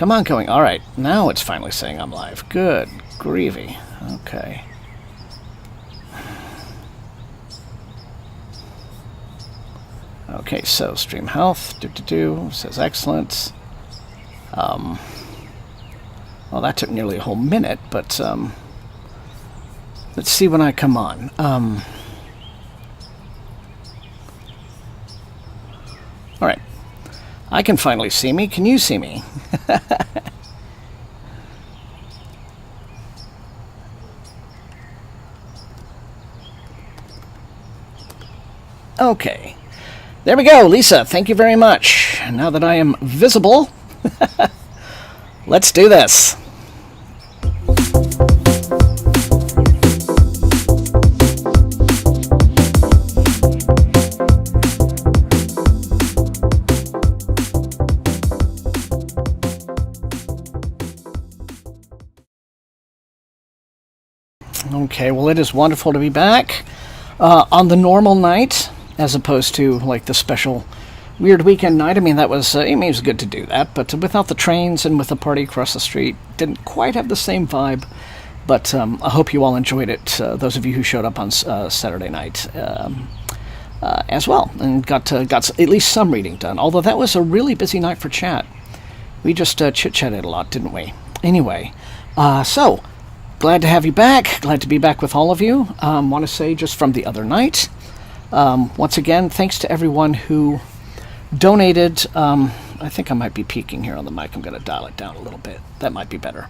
Come on, going. All right, now it's finally saying I'm live. Good gravy. Okay. Okay, so stream health, says excellent. Well, that took nearly a whole minute, but let's see when I come on. All right, I can finally see me. Can you see me? Okay. There we go, Lisa. Thank you very much. Now that I am visible, let's do this. Okay, well, it is wonderful to be back on the normal night, as opposed to like the special weird weekend night. I mean, that was it was good to do that, but without the trains and with the party across the street, didn't quite have the same vibe. But I hope you all enjoyed it. Those of you who showed up on Saturday night as well, and got at least some reading done. Although that was a really busy night for chat. We just chit-chatted a lot, didn't we? Anyway, so glad to have you back. Glad to be back with all of you. Want to say just from the other night. Once again, thanks to everyone who donated. I think I might be peaking here on the mic. I'm going to dial it down a little bit. That might be better.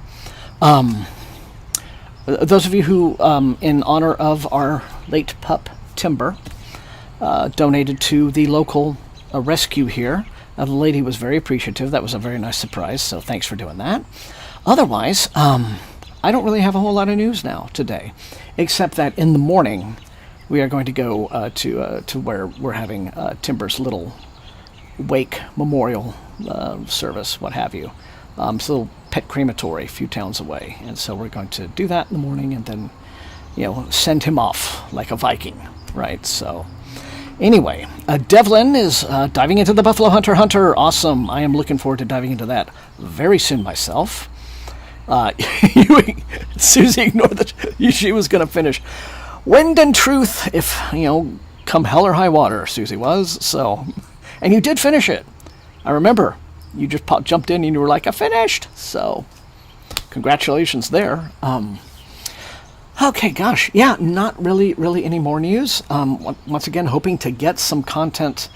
Those of you who, in honor of our late pup, Timber, donated to the local rescue here. The lady was very appreciative. That was a very nice surprise, so thanks for doing that. Otherwise, I don't really have a whole lot of news now today, except that in the morning, we are going to go to where we're having Timber's little wake memorial service, what have you. It's a little pet crematory a few towns away, and so we're going to do that in the morning, and then, send him off like a Viking, right? So, anyway, Devlin is diving into the Buffalo Hunter. Awesome! I am looking forward to diving into that very soon myself. Susie ignored that she was going to finish. Wind and truth, if, come hell or high water, Susie was, so. And you did finish it. I remember. You just jumped in and you were like, I finished. So, congratulations there. Okay, gosh. Yeah, not really any more news. Once again, hoping to get some content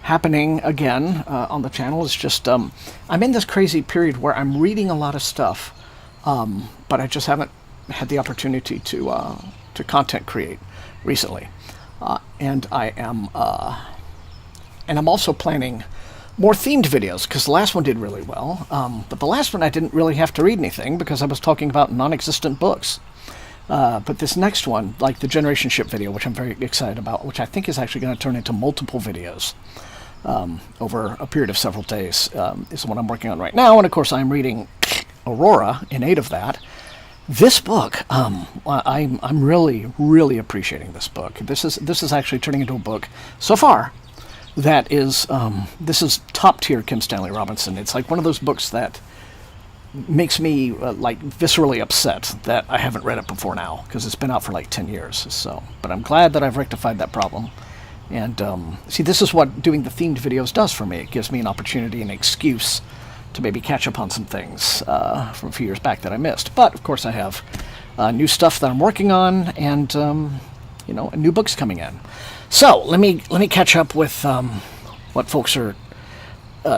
happening again on the channel. It's just, I'm in this crazy period where I'm reading a lot of stuff, but I just haven't had the opportunity to content create recently, and I'm also planning more themed videos, because the last one did really well, but the last one I didn't really have to read anything because I was talking about non-existent books, but this next one, like the Generation Ship video, which I'm very excited about, which I think is actually going to turn into multiple videos over a period of several days, is the one I'm working on right now. And of course I'm reading Aurora in aid of that. This book, I'm really appreciating this book. This is actually turning into a book so far that is this is top tier Kim Stanley Robinson. It's like one of those books that makes me like viscerally upset that I haven't read it before now, because it's been out for like 10 years. So, but I'm glad that I've rectified that problem. And see, this is what doing the themed videos does for me. It gives me an opportunity, an excuse to maybe catch up on some things from a few years back that I missed. But of course I have new stuff that I'm working on, and new books coming in. So let me catch up with what folks are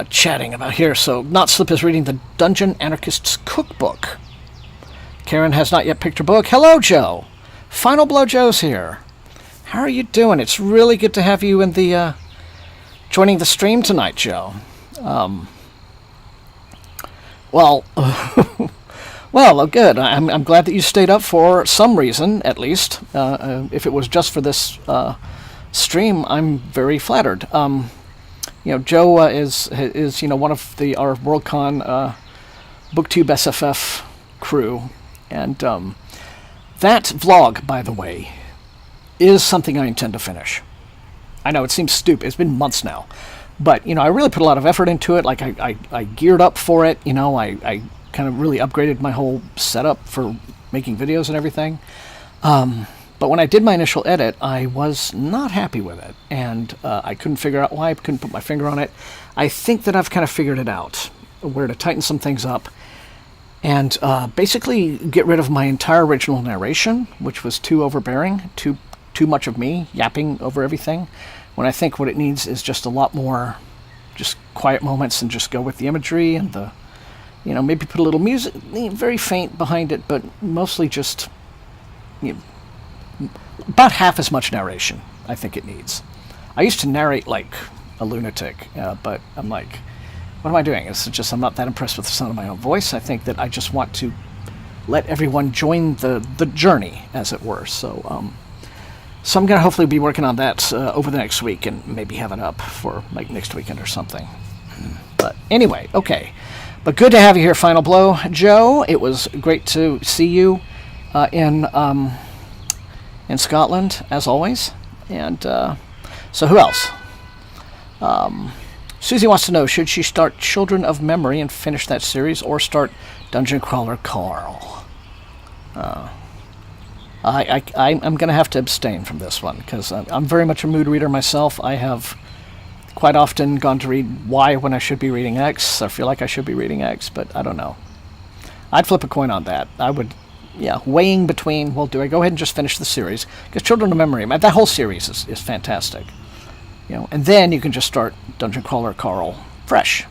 chatting about here. So Not Slip is reading the Dungeon Anarchist's Cookbook. Karen has not yet picked her book. Hello, Joe. Final Blow Joe's here. How are you doing? It's really good to have you in the joining the stream tonight, Joe. Well, good. I'm glad that you stayed up for some reason, at least. If it was just for this stream, I'm very flattered. Joe is one of our Worldcon BookTube SFF crew, and that vlog, by the way, is something I intend to finish. I know it seems stupid. It's been months now, But, you know, I really put a lot of effort into it. Like, I geared up for it. You know, I kind of really upgraded my whole setup for making videos and everything. But when I did my initial edit, I was not happy with it. And I couldn't figure out why. I couldn't put my finger on it. I think that I've kind of figured it out, where to tighten some things up. And basically get rid of my entire original narration, which was too overbearing, too much of me yapping over everything. When I think what it needs is just a lot more just quiet moments and just go with the imagery and the, you know, maybe put a little music, very faint behind it, but mostly just, you know, about half as much narration I think it needs. I used to narrate like a lunatic, but I'm like, what am I doing? It's just I'm not that impressed with the sound of my own voice. I think that I just want to let everyone join the journey, as it were. So I'm going to hopefully be working on that over the next week and maybe have it up for like next weekend or something. But anyway, okay. But good to have you here, Final Blow. Joe, it was great to see you in Scotland, as always. And so who else? Susie wants to know, should she start Children of Memory and finish that series, or start Dungeon Crawler Carl? I'm going to have to abstain from this one, because I'm very much a mood reader myself. I have quite often gone to read Y when I should be reading X. I feel like I should be reading X, but I don't know. I'd flip a coin on that. I would, yeah, weighing between, well, do I go ahead and just finish the series? Because Children of Memory, that whole series is fantastic. You know, and then you can just start Dungeon Crawler Carl fresh.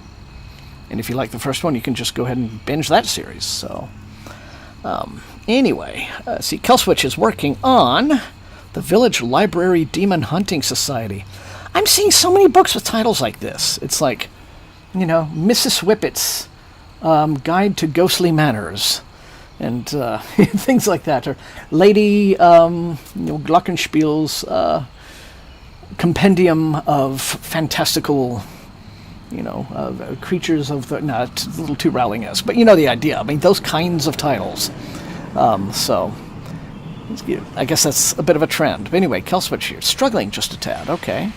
And if you like the first one, you can just go ahead and binge that series. So, anyway, see, Kelswitch is working on the Village Library Demon Hunting Society. I'm seeing so many books with titles like this. It's like, you know, Mrs. Whippet's Guide to Ghostly Manners, and things like that. Or Lady Glockenspiel's Compendium of Fantastical, you know, creatures of the... No, it's a little too Rowling-esque, but you know the idea. I mean, those kinds of titles. So, I guess that's a bit of a trend. But anyway, Kelswitch here. Struggling just a tad. Okay.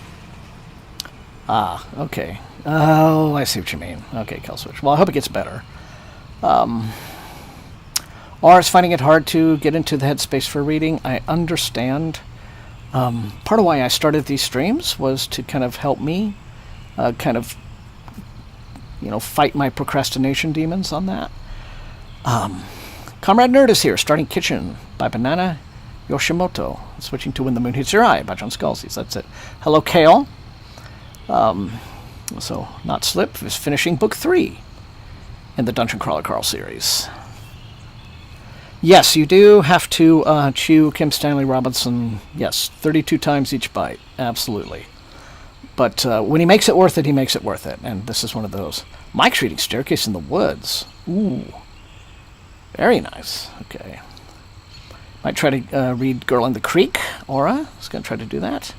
Okay. Oh, I see what you mean. Okay, Kelswitch. Well, I hope it gets better. Or is finding it hard to get into the headspace for reading. I understand. Part of why I started these streams was to kind of help me kind of, you know, fight my procrastination demons on that. Comrade Nerd is here, starting Kitchen by Banana Yoshimoto. Switching to When the Moon Hits Your Eye by John Scalzi's. That's it. Hello, Kale. So, Not Slip is finishing book 3 in the Dungeon Crawler Carl series. Yes, you do have to chew Kim Stanley Robinson, yes, 32 times each bite. Absolutely. But when he makes it worth it, he makes it worth it. And this is one of those. Mike's reading Staircase in the Woods. Ooh. Very nice. Okay. Might try to read Girl in the Creek. Aura is going to try to do that.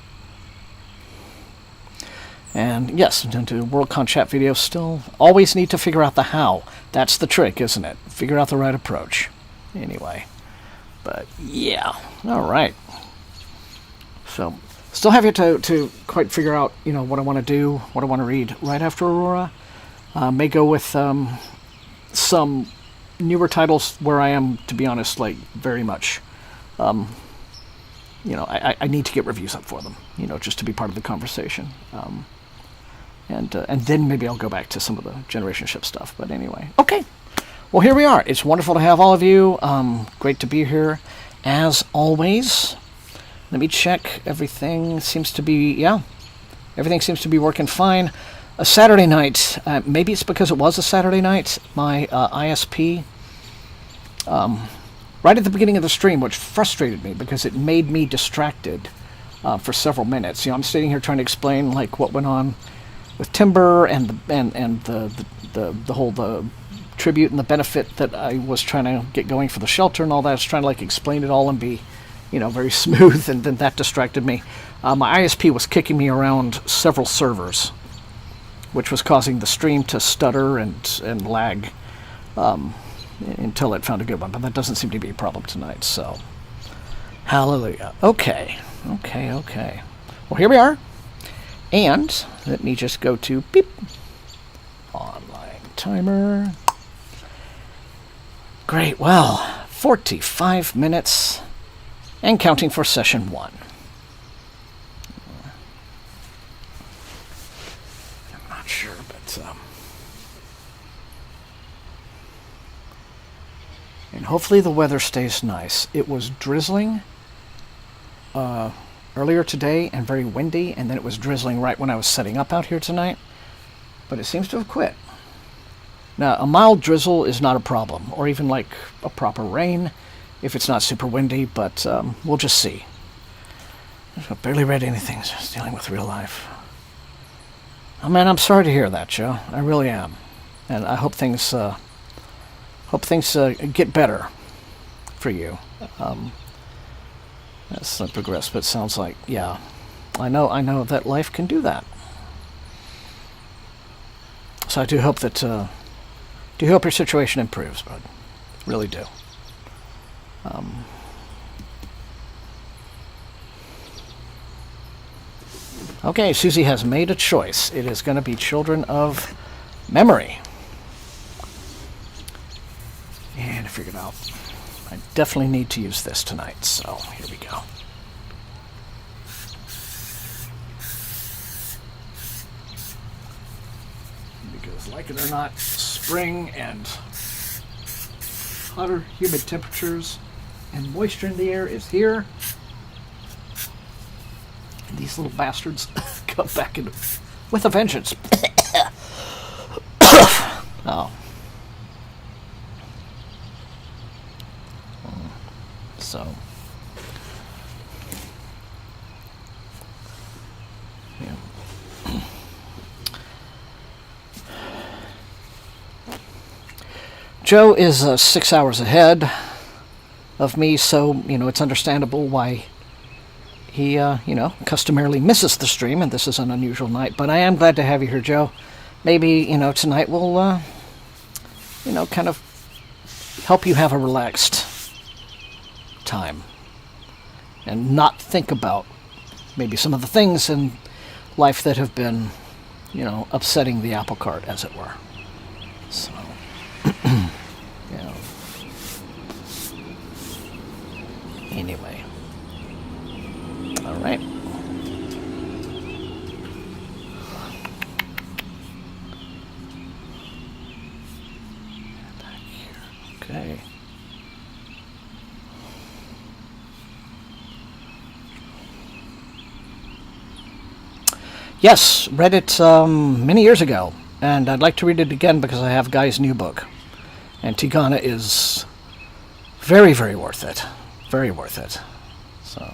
And yes, into Worldcon chat videos, still always need to figure out the how. That's the trick, isn't it? Figure out the right approach. Anyway. But yeah. All right. So, still have yet to quite figure out, you know, what I want to do, what I want to read right after Aurora. May go with some newer titles where I am, to be honest, like very much, you know, I need to get reviews up for them, you know, just to be part of the conversation. And then maybe I'll go back to some of the Generation Shift stuff. But anyway, okay. Well, here we are. It's wonderful to have all of you. Great to be here, as always. Let me check. Everything seems to be, everything seems to be working fine. A Saturday night, maybe it's because it was a Saturday night, my ISP, right at the beginning of the stream, which frustrated me because it made me distracted for several minutes. You know, I'm sitting here trying to explain like what went on with Timber and the whole tribute and the benefit that I was trying to get going for the shelter and all that. I was trying to like explain it all and be, you know, very smooth, and then that distracted me. My ISP was kicking me around several servers, which was causing the stream to stutter and lag until it found a good one. But that doesn't seem to be a problem tonight, so hallelujah. Okay. Well, here we are. And let me just go to beep. Online timer. Great. Well, 45 minutes and counting for session 1. I'm not sure, but and hopefully the weather stays nice. It was drizzling earlier today and very windy, and then it was drizzling right when I was setting up out here tonight, but it seems to have quit. Now, a mild drizzle is not a problem, or even like a proper rain if it's not super windy, but we'll just see. I barely read anything, just dealing with real life. Oh man, I'm sorry to hear that, Joe. I really am. And I hope things get better for you as they progress. But it sounds like, yeah, I know that life can do that. So I do hope your situation improves, bud. Really do. Okay, Susie has made a choice. It is going to be Children of Memory. And I figured out I definitely need to use this tonight, so here we go. Because, like it or not, spring and hotter, humid temperatures and moisture in the air is here. And these little bastards come back in with a vengeance. Oh. So. Yeah. Joe is 6 hours ahead of me, so, it's understandable why he, customarily misses the stream, and this is an unusual night. But I am glad to have you here, Joe. Maybe, tonight will, kind of help you have a relaxed time and not think about maybe some of the things in life that have been, upsetting the apple cart, as it were. So, yeah. Anyway. All right. Okay. Yes, read it many years ago, and I'd like to read it again because I have Guy's new book. And Tigana is very, very worth it. Very worth it. So,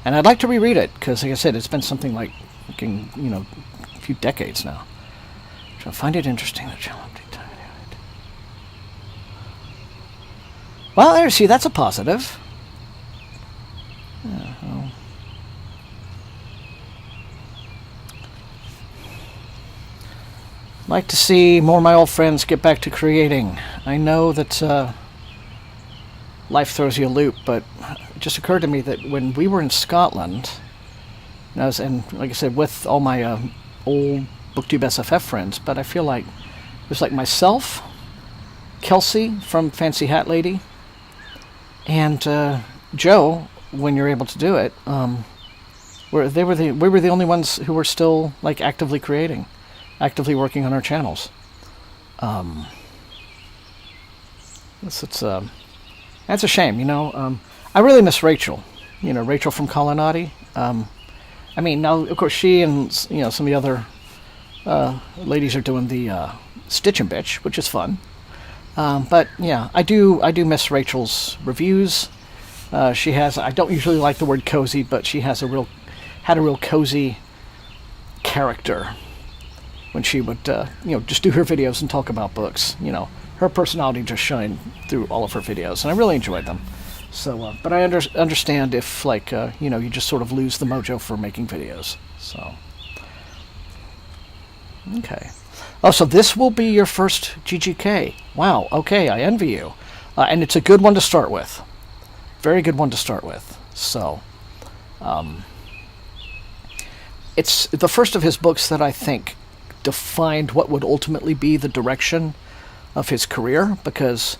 and I'd like to reread it because, like I said, it's been something like, a few decades now. So I find it interesting that you'll update time. Well, there, see, that's a positive. Yeah, well. Like to see more of my old friends get back to creating. I know that life throws you a loop, but it just occurred to me that when we were in Scotland, and like I said, with all my old BookTube SFF friends, but I feel like it was like myself, Kelsey from Fancy Hat Lady, and Joe, when you're able to do it, we were the only ones who were still like actively creating. Actively working on our channels. That's a shame, I really miss Rachel. Rachel from Colonnati. Now, of course, she and some of the other ladies are doing the Stitch and Bitch, which is fun. But yeah, I do miss Rachel's reviews. She has. I don't usually like the word cozy, but she had a real cozy character. When she would, just do her videos and talk about books, her personality just shined through all of her videos, and I really enjoyed them. So, but I understand if, you just sort of lose the mojo for making videos. So, okay. Oh, so this will be your first GGK. Wow. Okay, I envy you, and it's a good one to start with. Very good one to start with. So, it's the first of his books that I think defined what would ultimately be the direction of his career, because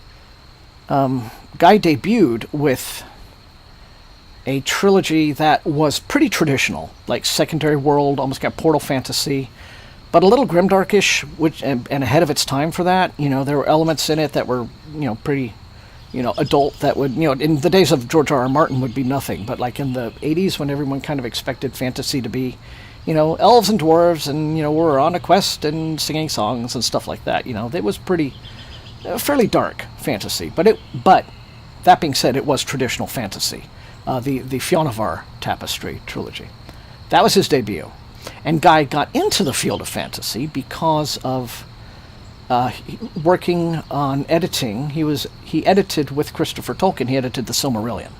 Guy debuted with a trilogy that was pretty traditional, like Secondary World, almost got portal fantasy, but a little grimdarkish, which and ahead of its time for that. You know, there were elements in it that were, you know, pretty, you know, adult, that would, you know, in the days of George R.R. Martin would be nothing, but like in the 80s when everyone kind of expected fantasy to be, you know, elves and dwarves and, you know, we're on a quest and singing songs and stuff like that, you know, it was pretty, fairly dark fantasy, but that being said, it was traditional fantasy. The Fionavar Tapestry trilogy. That was his debut. And Guy got into the field of fantasy because of working on editing. He edited with Christopher Tolkien. He edited the Silmarillion.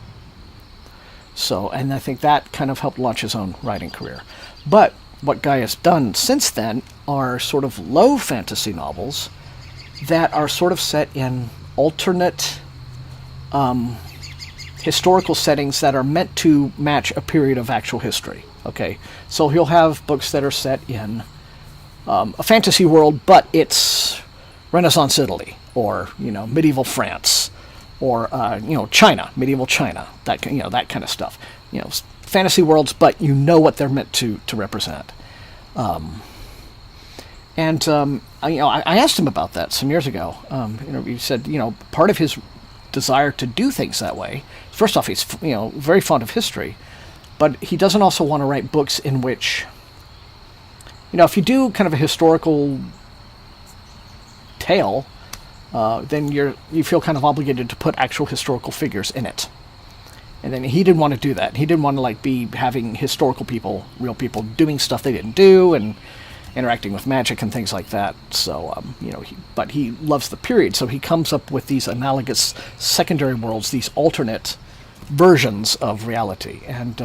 So, and I think that kind of helped launch his own writing career. But what Guy has done since then are sort of low fantasy novels that are sort of set in alternate historical settings that are meant to match a period of actual history. Okay, so he'll have books that are set in a fantasy world, but it's Renaissance Italy, or, you know, medieval France, or you know, China, medieval China, that, you know, that kind of stuff. You know, fantasy worlds, but you know what they're meant to represent. You know, I asked him about that some years ago. You know, he said, you know, part of his desire to do things that way, first off, he's, you know, very fond of history, but he doesn't also want to write books in which, you know, if you do kind of a historical tale, then you feel kind of obligated to put actual historical figures in it. And then he didn't want to do that. He didn't want to like be having historical people, real people, doing stuff they didn't do and interacting with magic and things like that. So, you know, but he loves the period, so he comes up with these analogous secondary worlds, these alternate versions of reality, and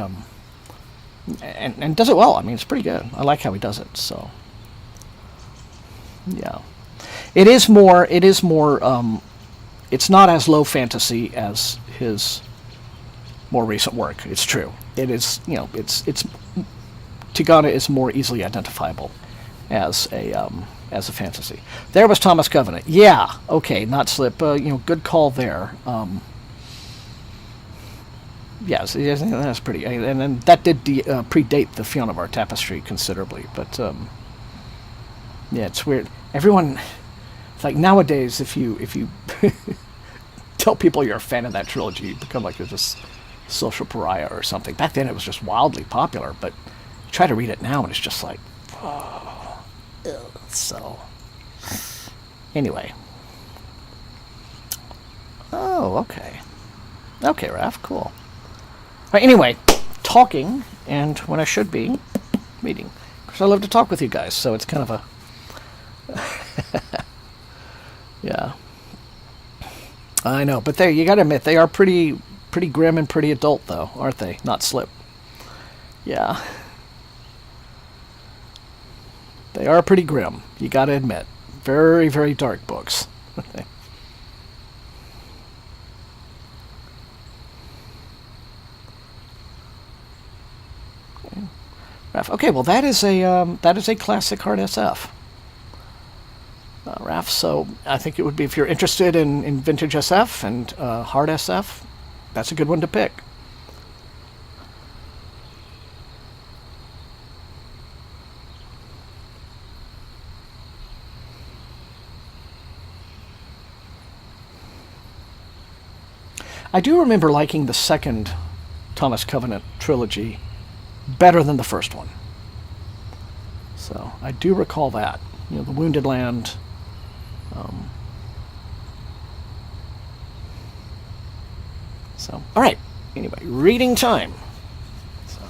does it well. I mean, it's pretty good. I like how he does it. So, yeah, it is more. It's not as low fantasy as his more recent work. It's true. It is. You know, it's Tigana is more easily identifiable as a fantasy. There was Thomas Covenant. Yeah, okay, not Slip. You know, good call there. Yes, that's pretty. And then that did predate the Fionavar Tapestry considerably. But yeah, it's weird. Everyone, it's like nowadays, if you tell people you're a fan of that trilogy, you become like this social pariah or something. Back then, it was just wildly popular. But you try to read it now, and it's just like. So, anyway. Oh, okay. Okay, Raph, cool. All right, anyway, talking, and when I should be meeting. Because I love to talk with you guys, so it's kind of a... yeah. I know, but you gotta admit, they are pretty grim and pretty adult, though, aren't they? Not Slip. Yeah. They are pretty grim, you gotta admit. Very, very dark books. Okay. Okay, well that is a classic hard SF. Raph, so I think it would be, if you're interested in vintage SF and hard SF, that's a good one to pick. I do remember liking the second Thomas Covenant trilogy better than the first one. So I do recall that. You know, the Wounded Land. So, all right. Anyway, reading time. So.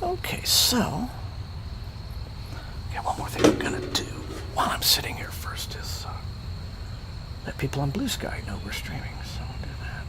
Okay, so, one more thing I'm going to do while I'm sitting here first is let people on Bluesky know we're streaming, so I'll do that.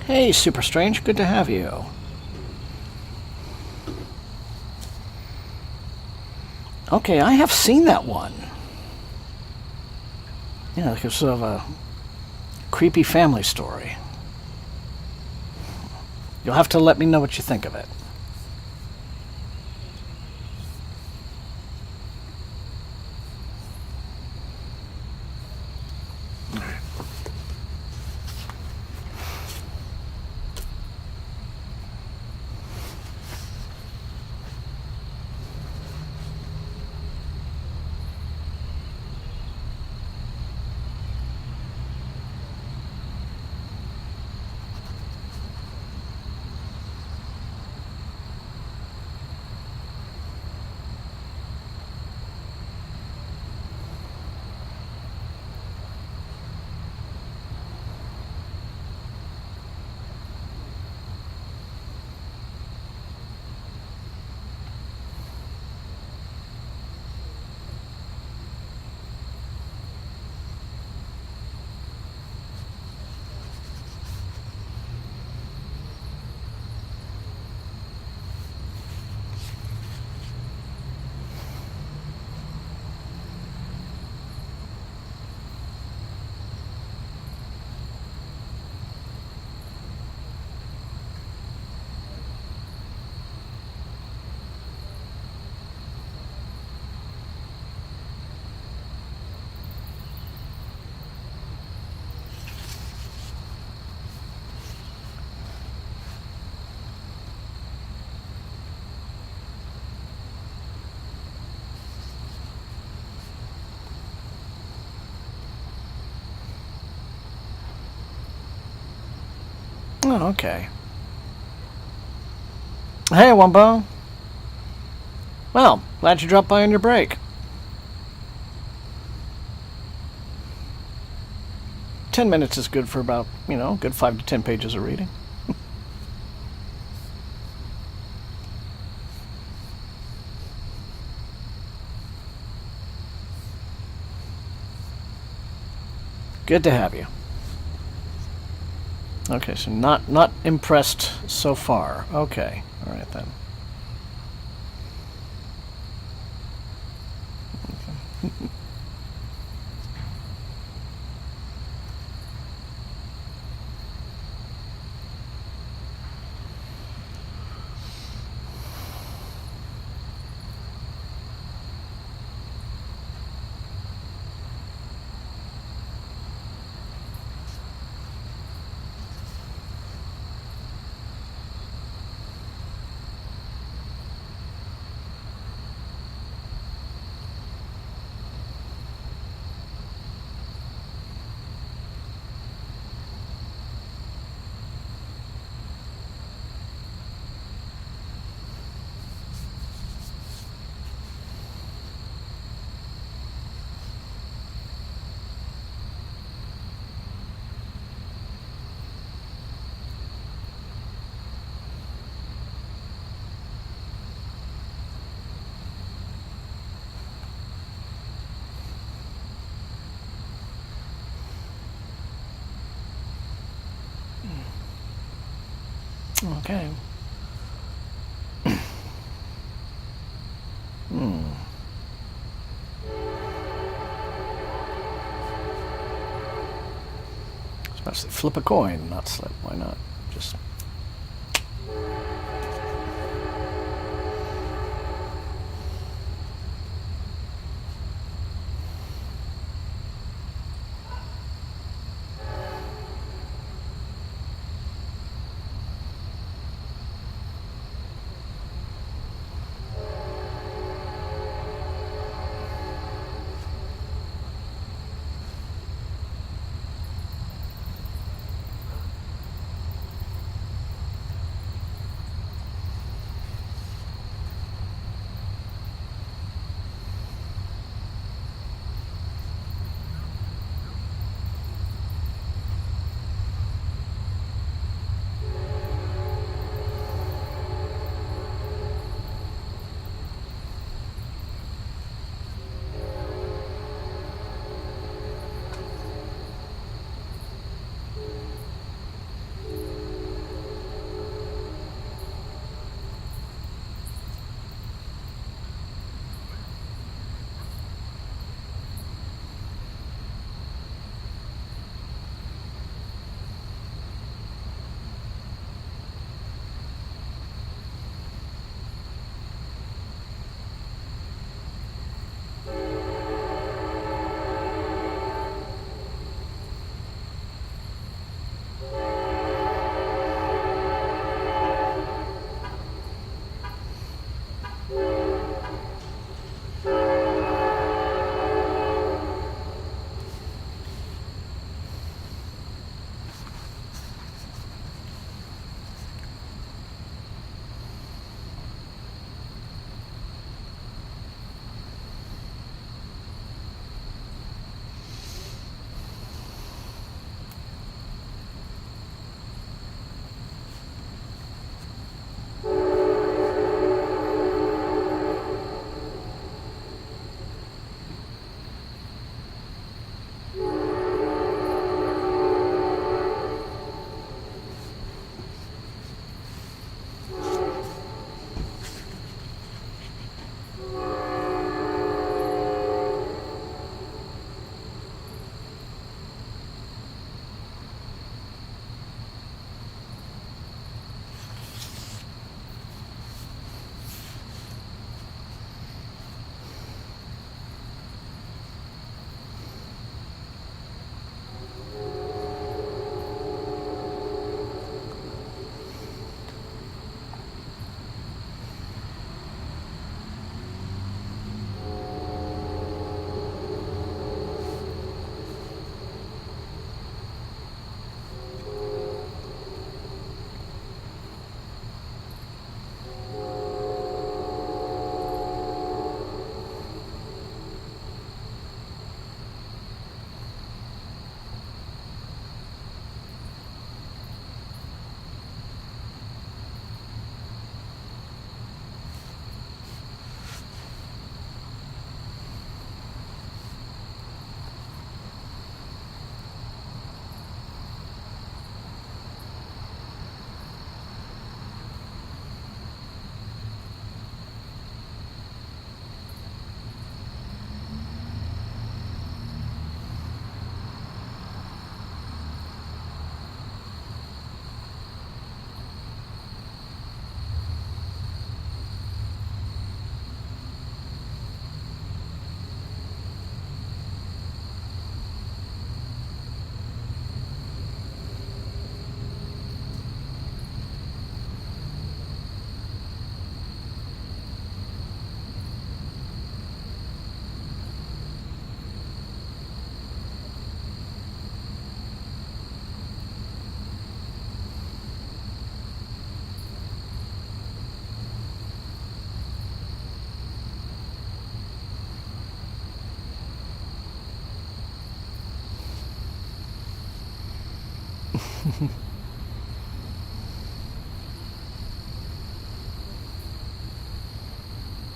Hey, Super Strange, good to have you. Okay, I have seen that one. Yeah, like it's sort of a creepy family story. You'll have to let me know what you think of it. Oh, okay. Hey, Wumbo. Well, glad you dropped by on your break. 10 minutes is good for about, good 5 to 10 pages of reading. Good to have you. Okay, so not impressed so far. Okay, all right then. Okay. Okay. Especially flip a coin, not slip. Why not? Just...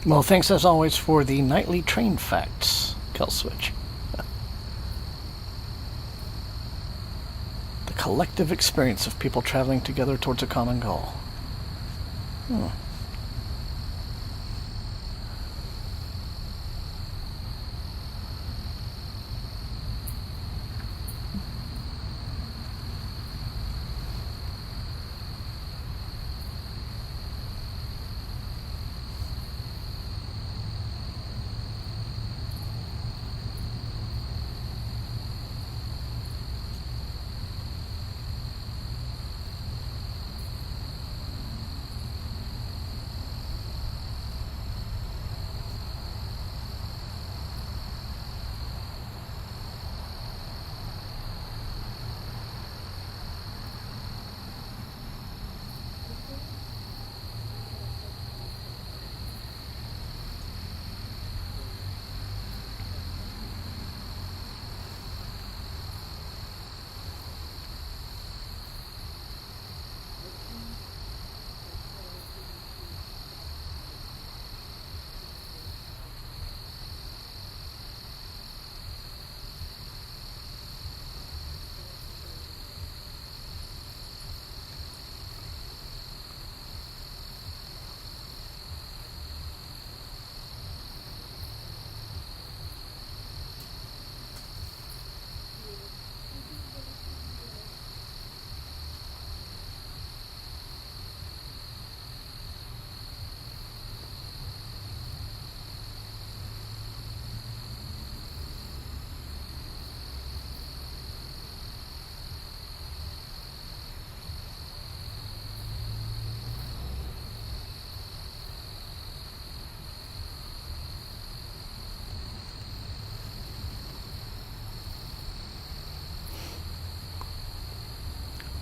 Well, thanks as always for the nightly train facts, Killswitch. The collective experience of people traveling together towards a common goal. Hmm.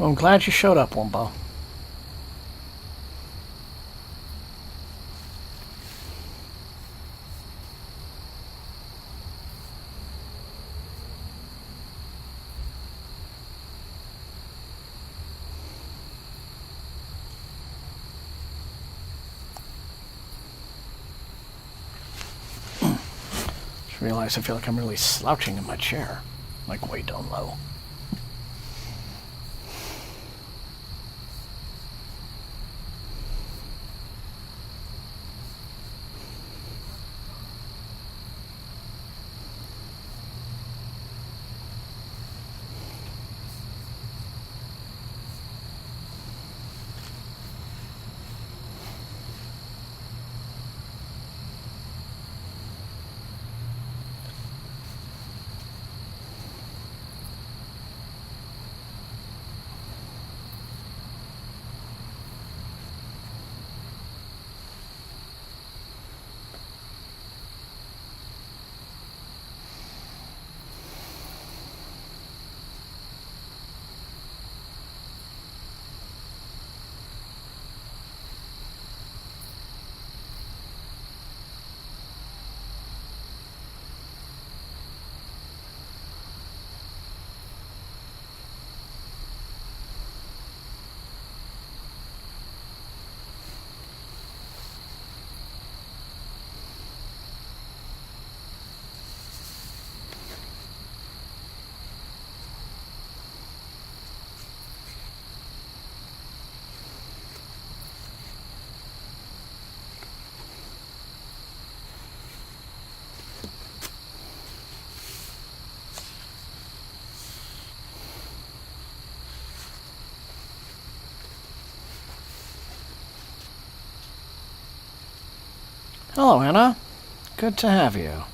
Well, I'm glad you showed up, Wumbo. Just realized I feel like I'm really slouching in my chair, like way down low. Hello, Anna. Good to have you.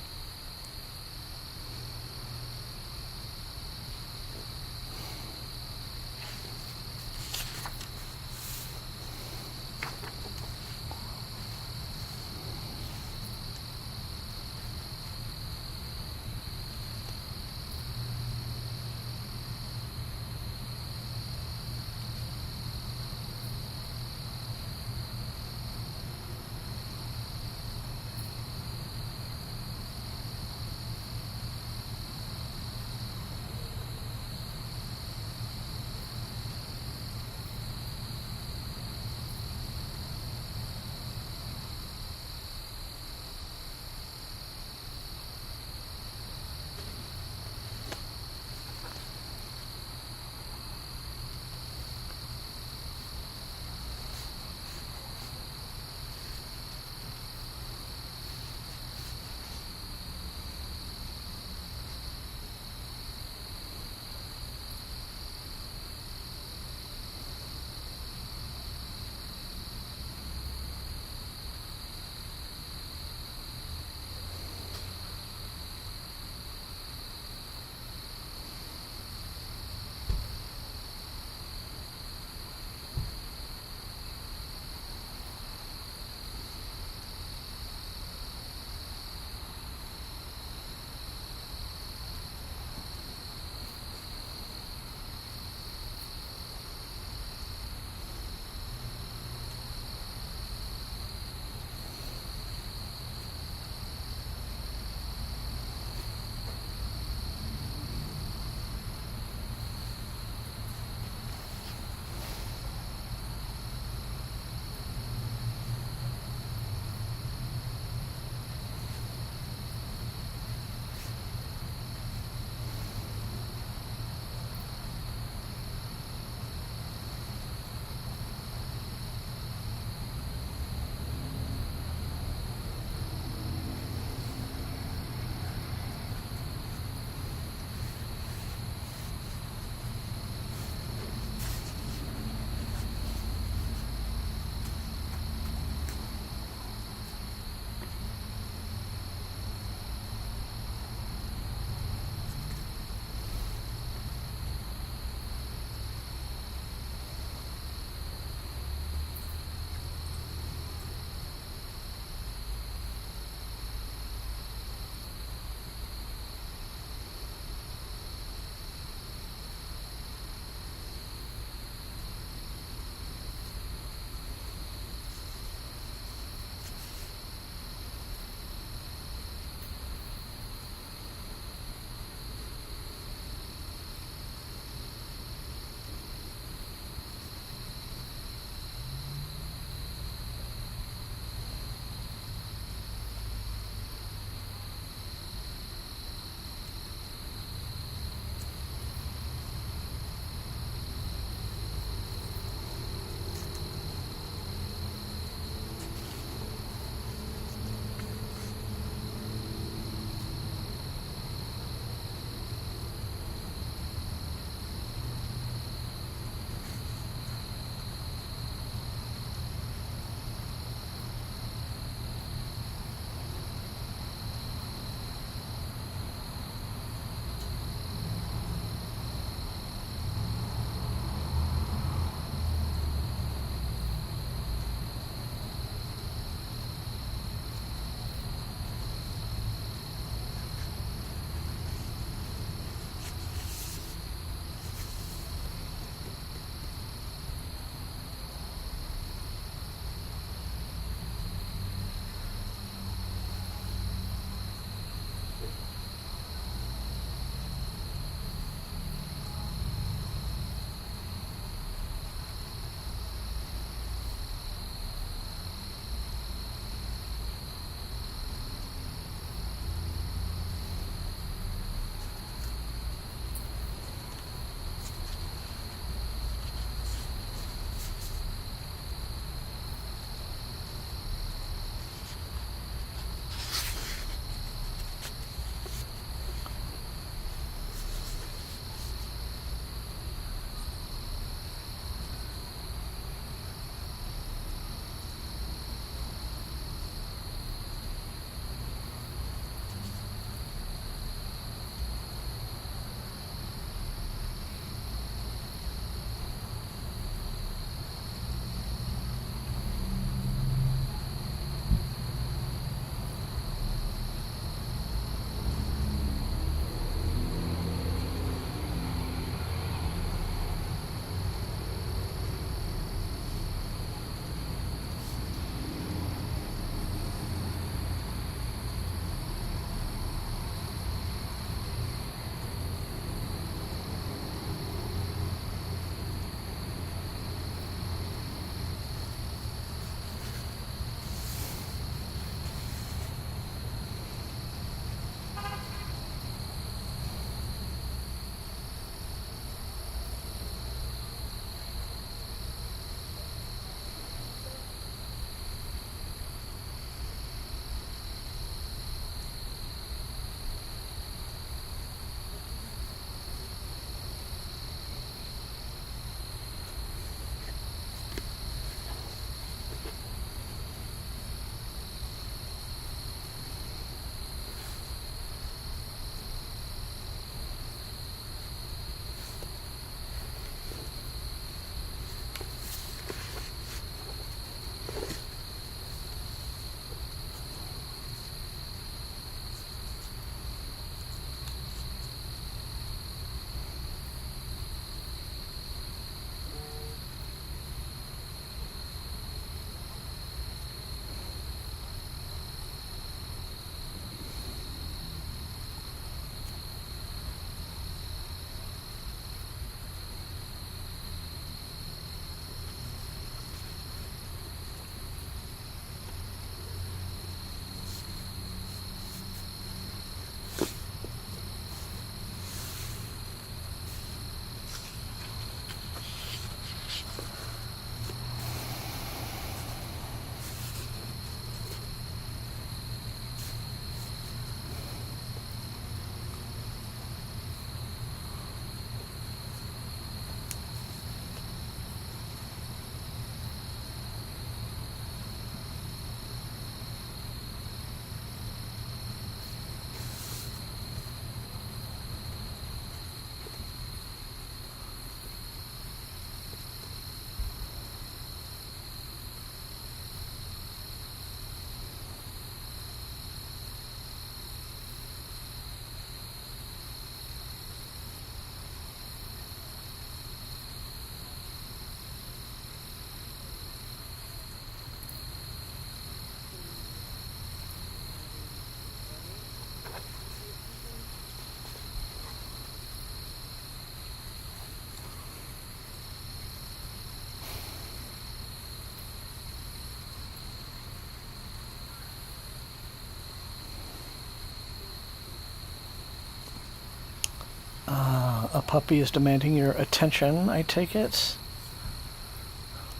A puppy is demanding your attention, I take it.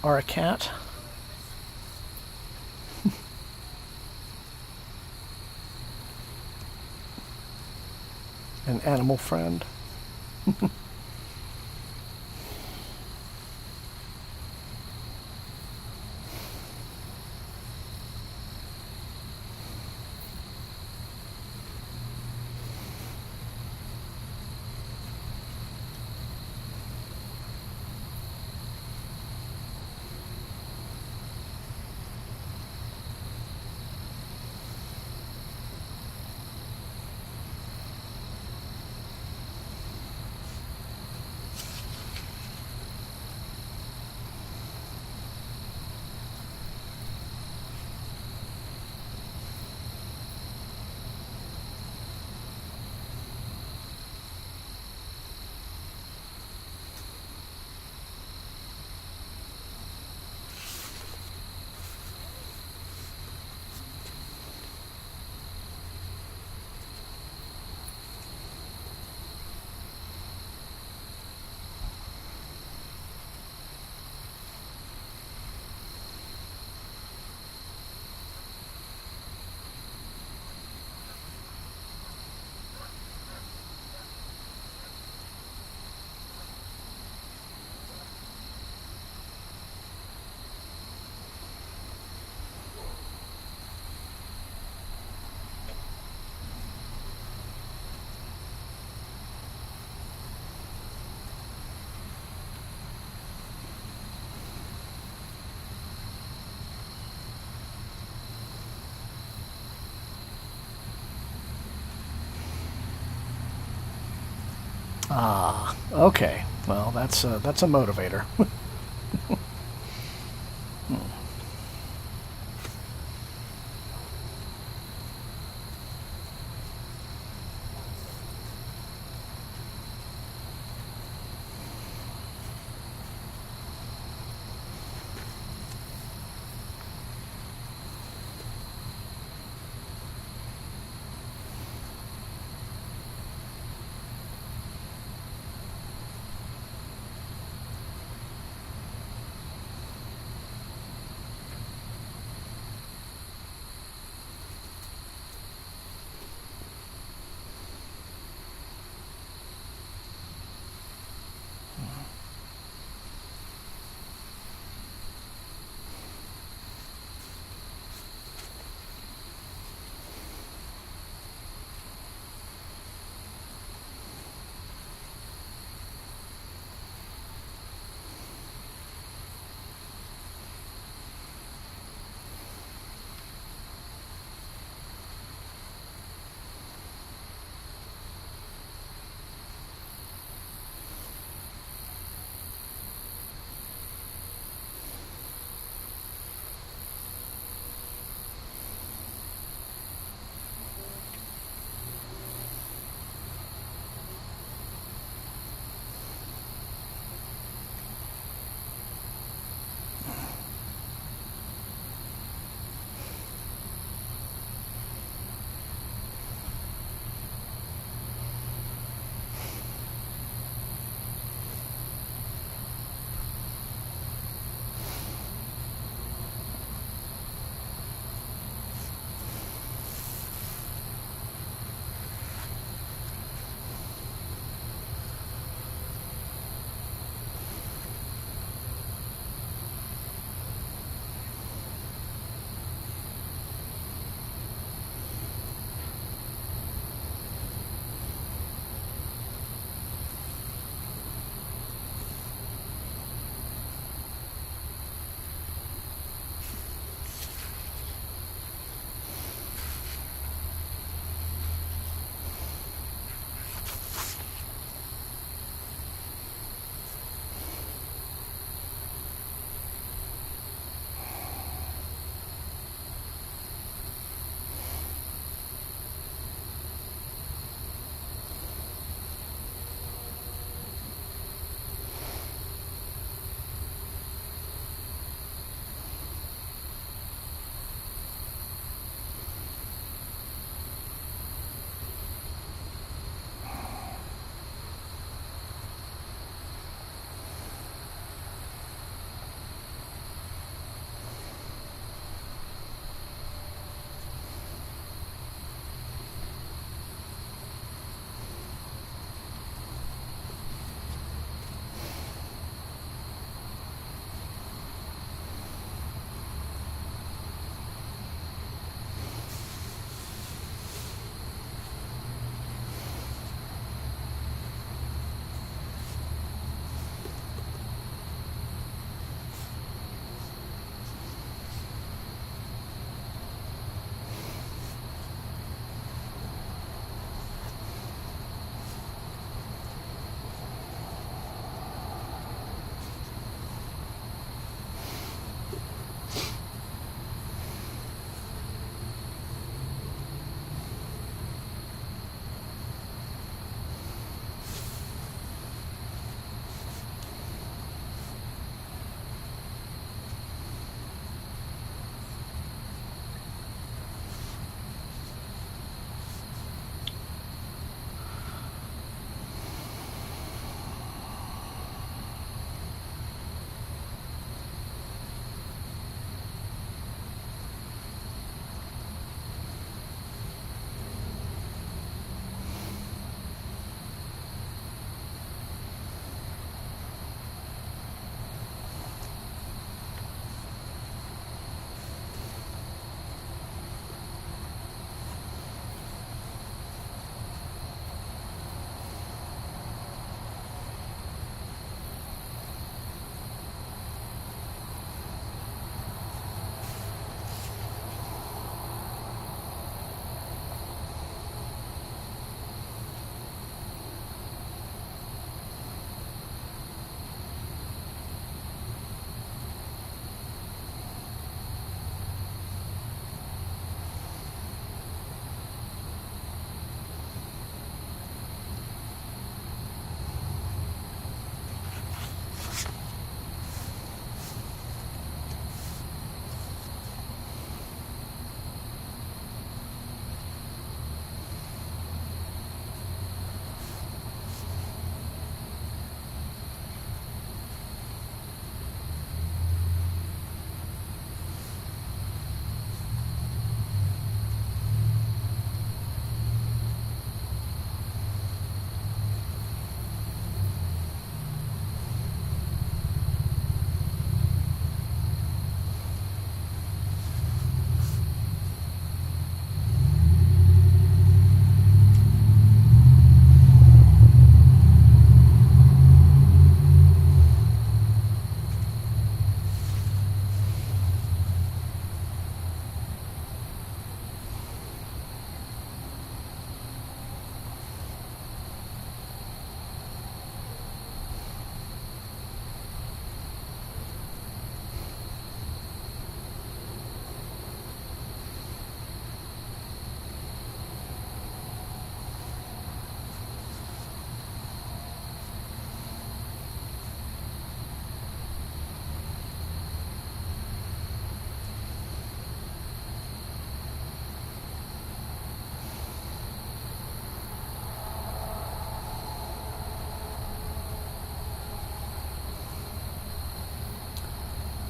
Or a cat. An animal friend. Ah, okay. Well, that's a motivator.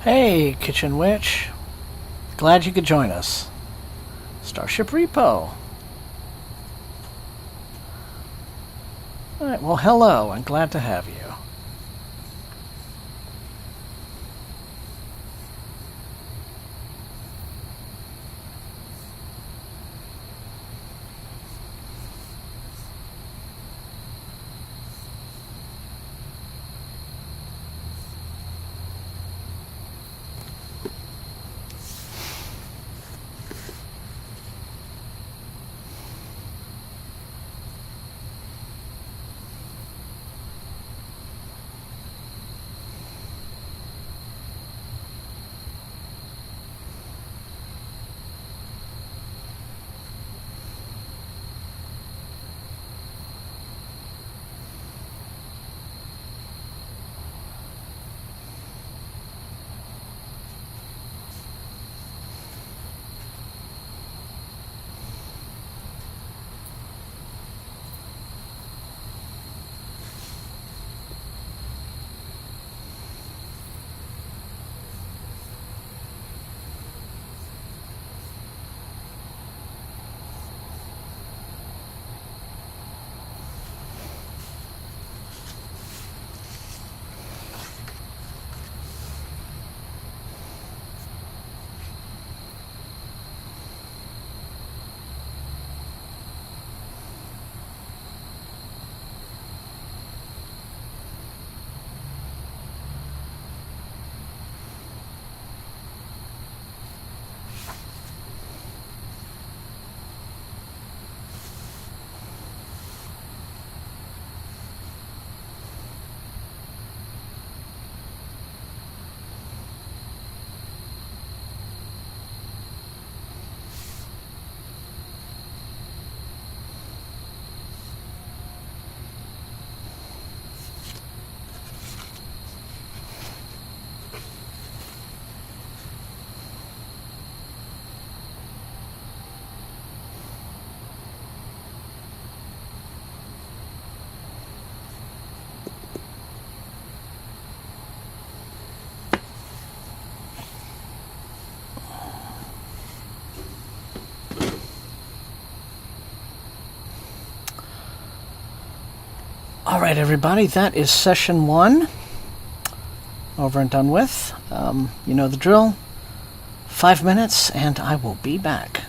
Hey, Kitchen Witch. Glad you could join us. Starship Repo. Alright, well, hello, and glad to have you. All right, everybody, that is session 1 over and done with. You know the drill. 5 minutes, and I will be back.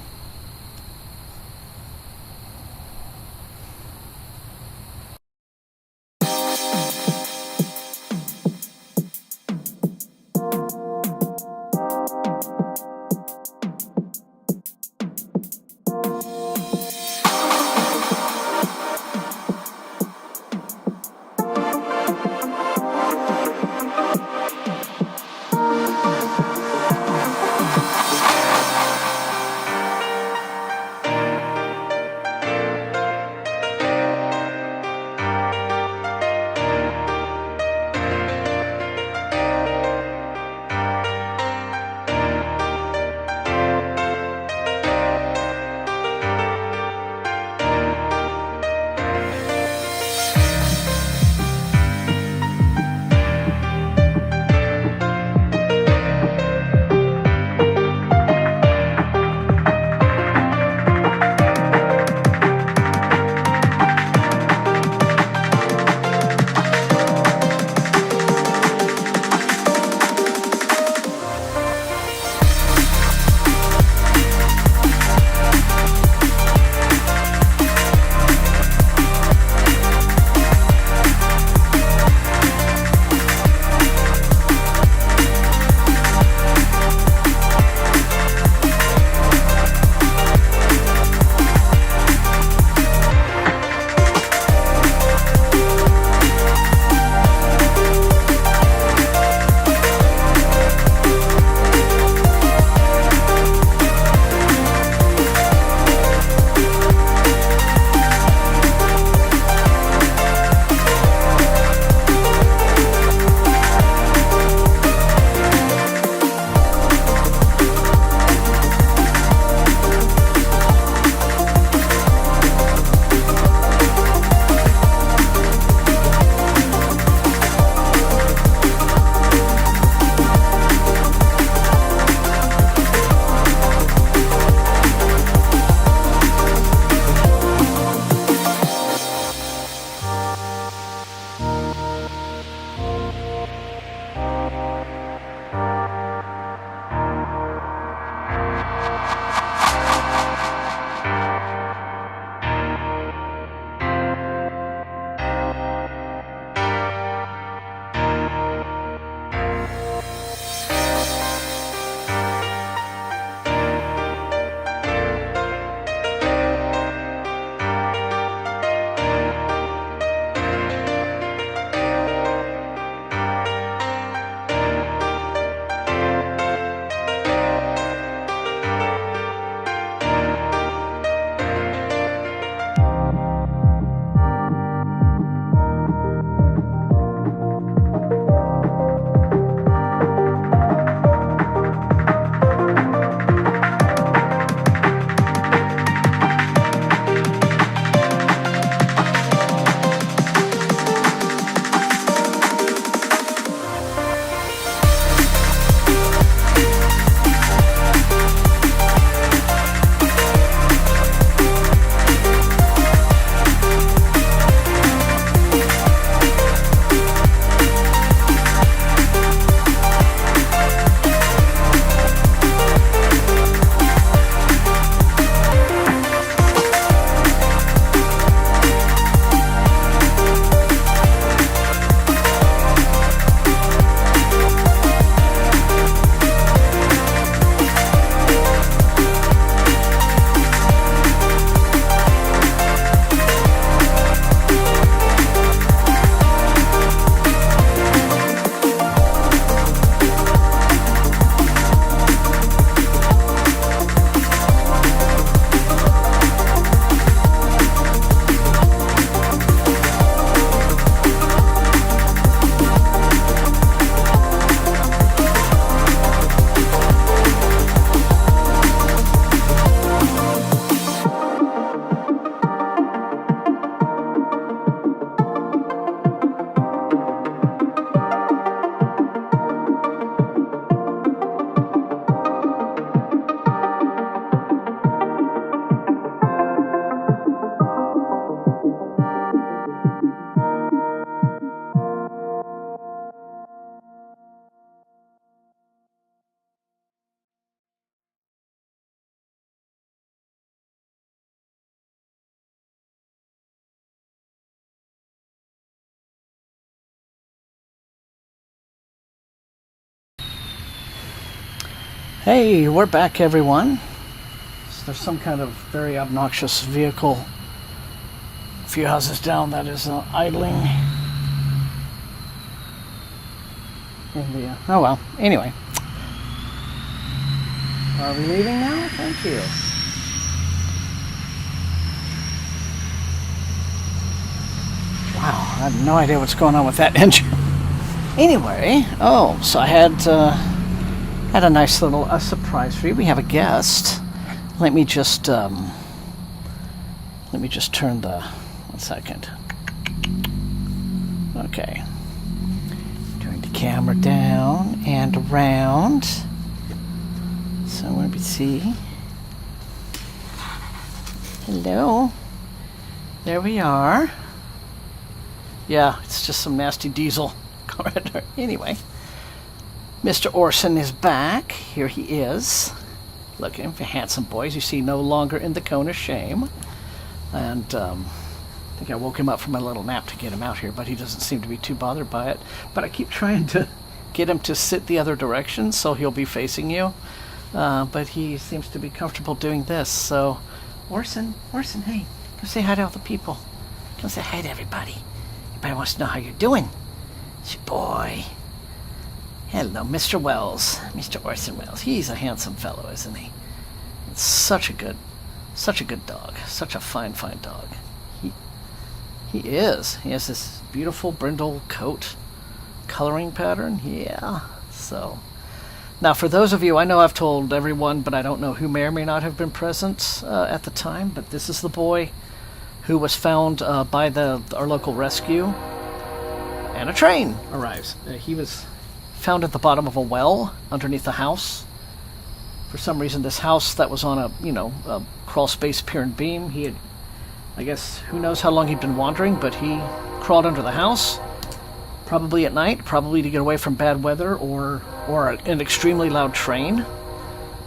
Hey, we're back, everyone. So there's some kind of very obnoxious vehicle a few houses down that is idling. Oh well, anyway. Are we leaving now? Thank you. Wow, I have no idea what's going on with that engine. Anyway, so I had a nice little surprise for you. We have a guest. Let me just turn the 1 second. Okay. Turn the camera down and around. So let me see. Hello. There we are. Yeah, it's just some nasty diesel. Anyway, Mr. Olson is back. Here he is. Looking for handsome boys. You see, no longer in the cone of shame. And I think I woke him up from a little nap to get him out here, but he doesn't seem to be too bothered by it. But I keep trying to get him to sit the other direction so he'll be facing you. But he seems to be comfortable doing this. So, Olson, hey, go say hi to all the people. Go say hi to everybody. Everybody wants to know how you're doing. It's your boy. Hello, Mr. Wells. Mr. Orson Welles. He's a handsome fellow, isn't he? It's such a good dog. Such a fine dog. He is. He has this beautiful brindle coat coloring pattern. Yeah. So, now for those of you, I know I've told everyone, but I don't know who may or may not have been present at the time, but this is the boy who was found by our local rescue, and a train arrives. He was found at the bottom of a well underneath the house. For some reason, this house that was on a crawl space pier and beam, he had, I guess, who knows how long he'd been wandering, but he crawled under the house, probably at night, probably to get away from bad weather or an extremely loud train,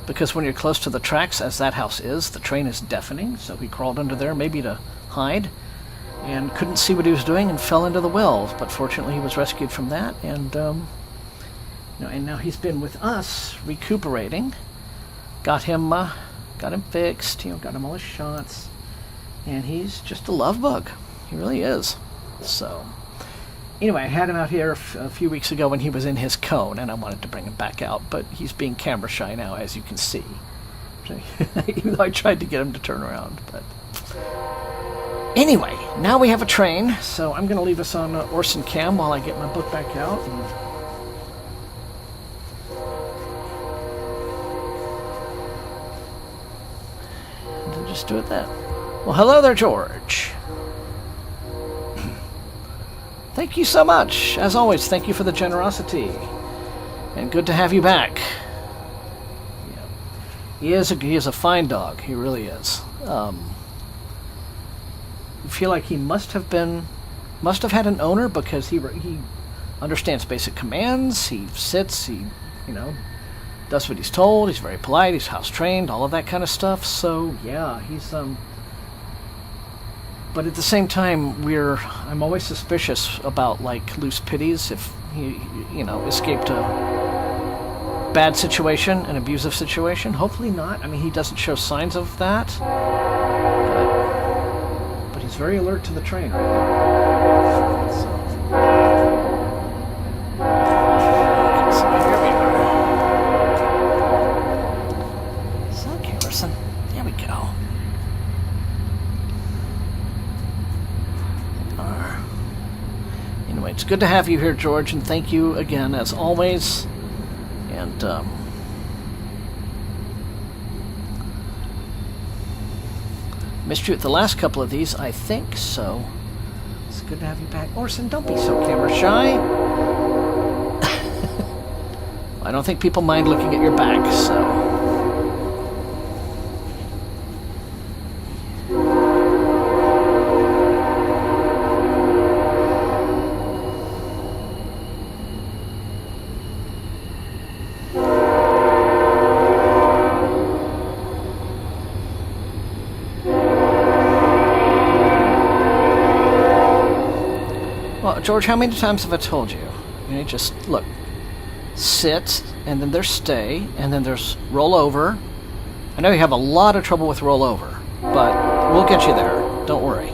because when you're close to the tracks, as that house is, the train is deafening, so he crawled under there, maybe to hide, and couldn't see what he was doing and fell into the well. But fortunately, he was rescued from that, and and now he's been with us recuperating. Got him fixed. Got him all his shots, and he's just a love bug. He really is. So, anyway, I had him out here a few weeks ago when he was in his cone, and I wanted to bring him back out, but he's being camera shy now, as you can see. Even though I tried to get him to turn around, but. Anyway, now we have a train, so I'm going to leave us on Orson Cam while I get my book back out. And I'll just do it then. Well, hello there, George. Thank you so much. As always, thank you for the generosity. And good to have you back. Yeah. He is a fine dog. He really is. I feel like he must have had an owner, because he understands basic commands. He sits. He does what he's told. He's very polite. He's house trained. All of that kind of stuff. So yeah, he's But at the same time, I'm always suspicious about like loose pitties. If he escaped a bad situation, an abusive situation. Hopefully not. I mean, he doesn't show signs of that. But he's very alert to the train right now. So here we are. So, okay, Orson. There we go. Anyway, it's good to have you here, George, and thank you again, as always. And, missed you at the last couple of these, I think, so it's good to have you back. Orson, don't be so camera shy. I don't think people mind looking at your back, so... George, how many times have I told you? Just look, sit, and then there's stay, and then there's roll over. I know you have a lot of trouble with roll over, but we'll get you there. Don't worry.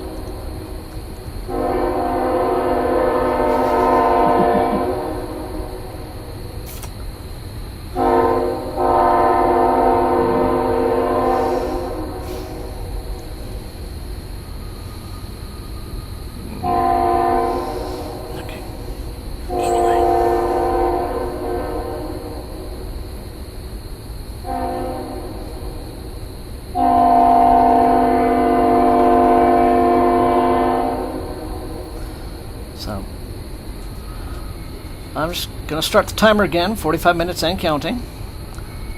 I'm just going to start the timer again, 45 minutes and counting,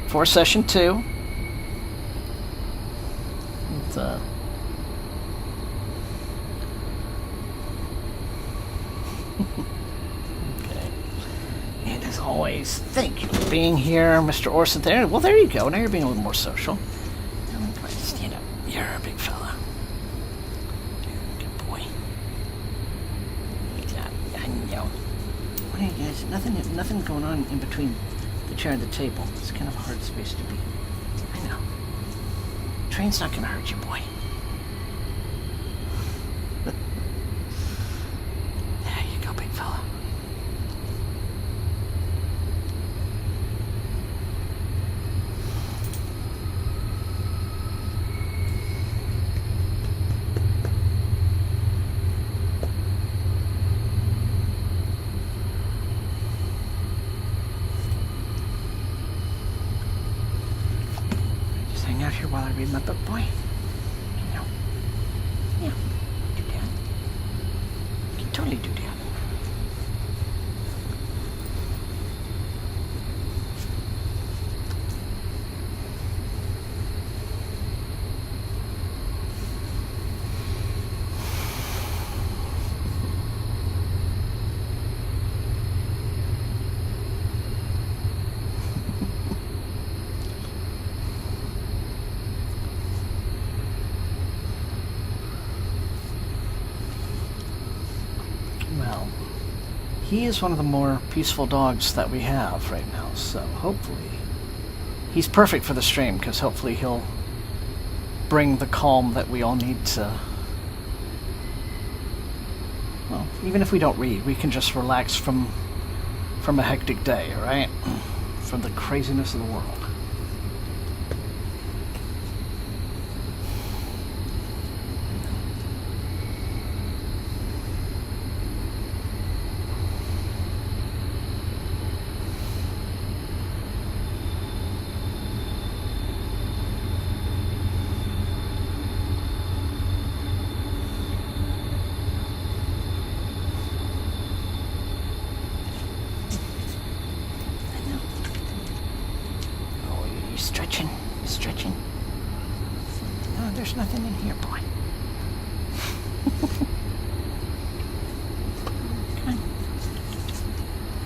for session 2. Okay. And as always, thank you for being here, Mr. Orson. There. Well, there you go. Now you're being a little more social. Stand up. You're a big fella. Good boy. I know. Hey guys, nothing going on in between the chair and the table. It's kind of a hard space to be. I know. Train's not gonna hurt you, boy. There you go, big fella. Hang out here while I read my book, boy. Yeah. Yeah. Do that. You can totally do that. He is one of the more peaceful dogs that we have right now, so hopefully he's perfect for the stream, because hopefully he'll bring the calm that we all need to... Well, even if we don't read, we can just relax from a hectic day, right? From the craziness of the world. Stretching. No, there's nothing in here, boy. Come on.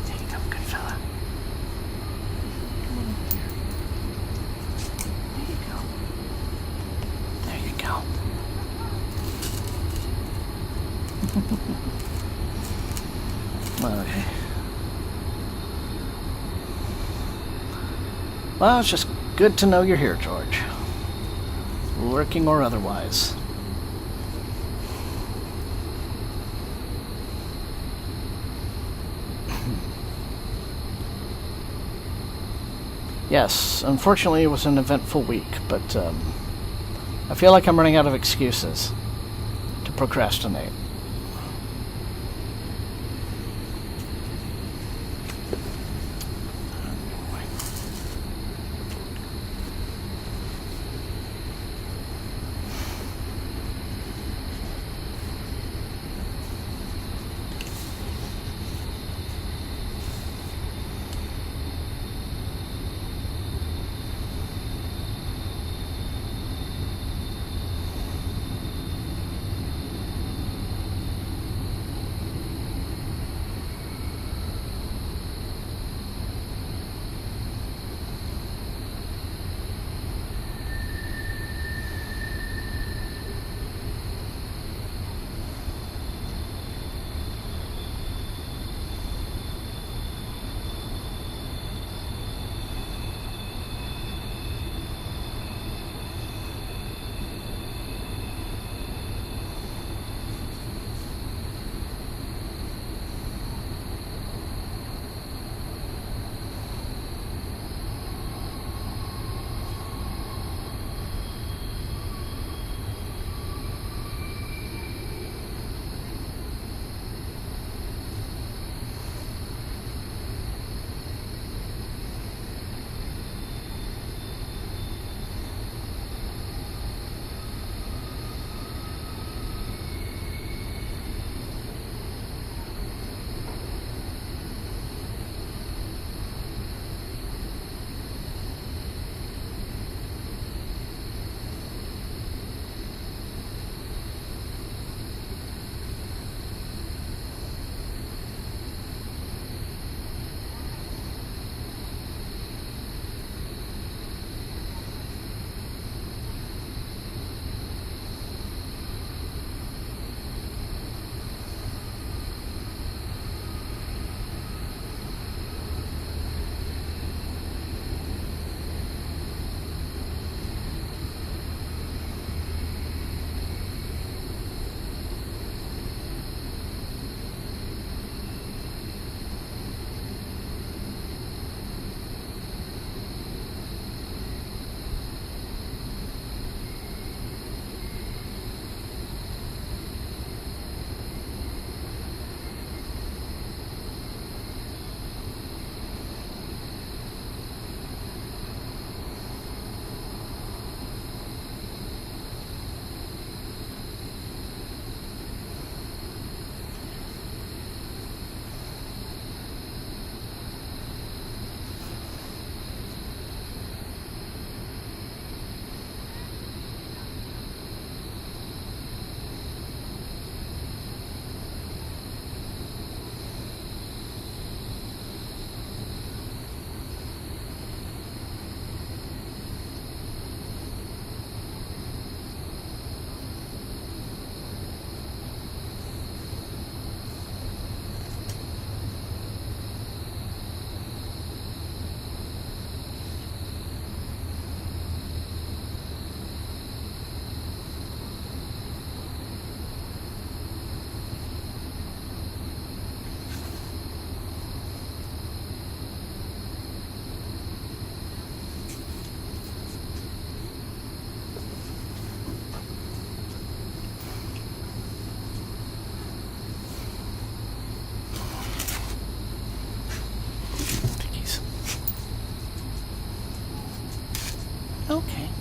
There you go, good fella. Come on over here. There you go. Okay. Well, it's just good to know you're here, George. Working or otherwise. Yes, unfortunately it was an eventful week, but I feel like I'm running out of excuses to procrastinate. Okay.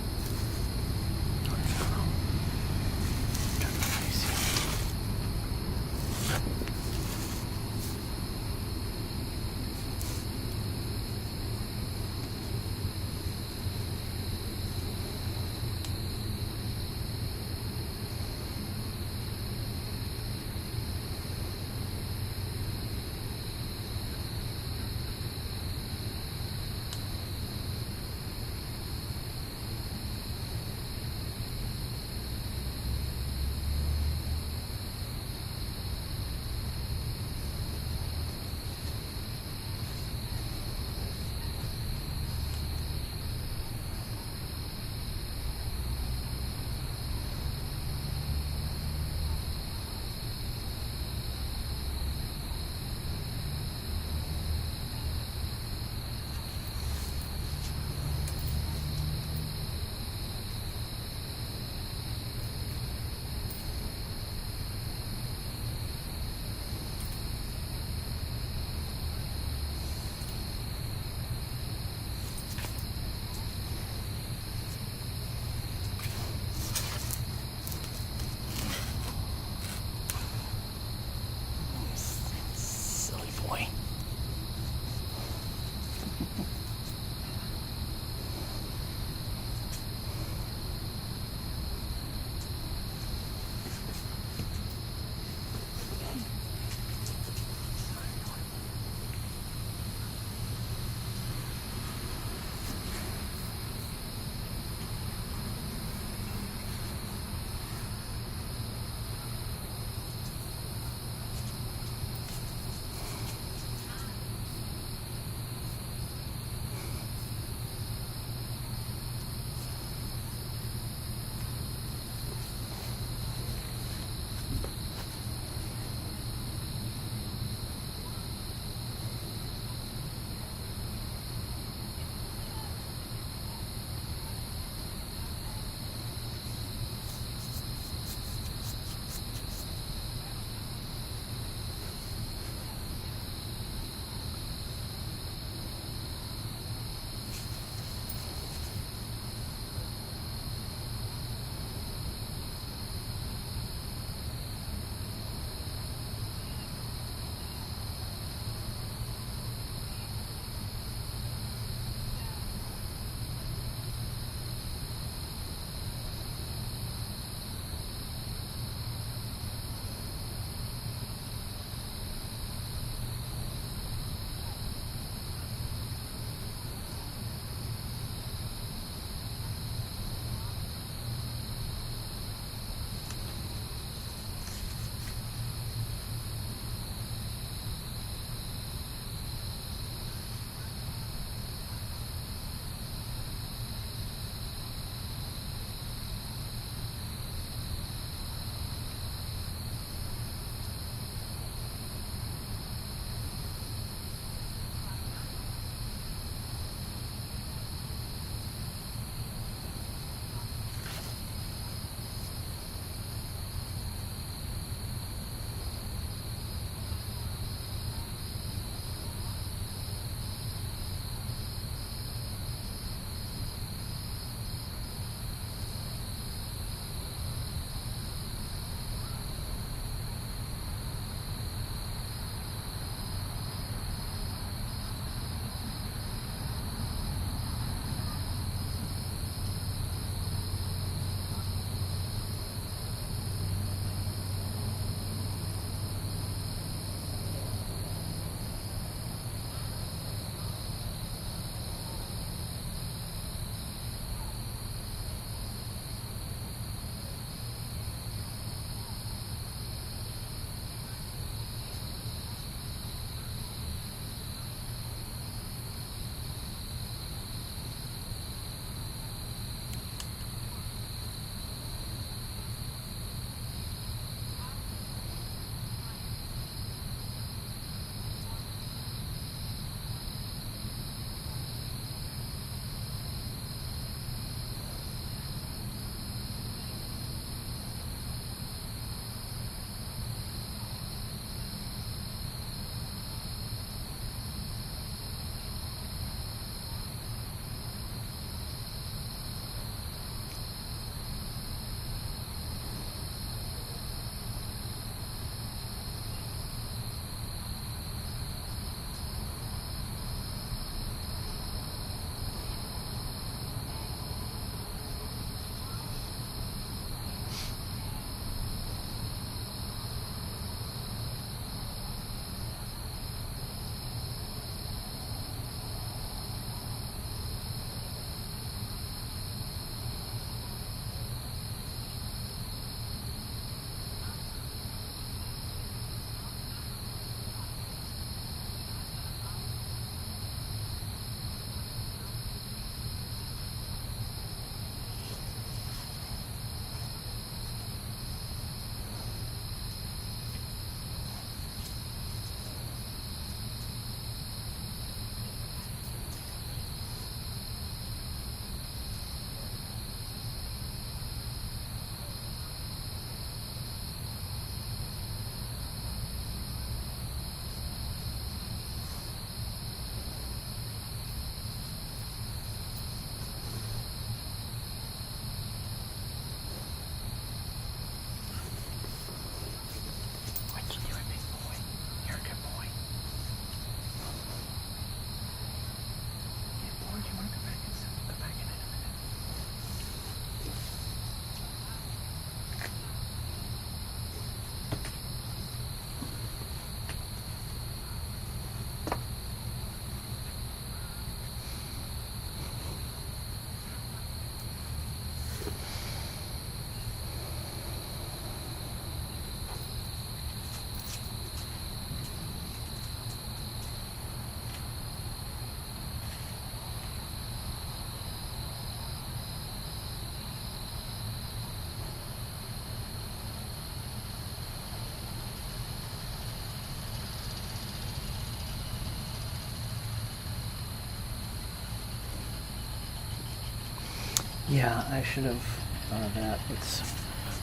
Yeah, I should have thought of that. Let's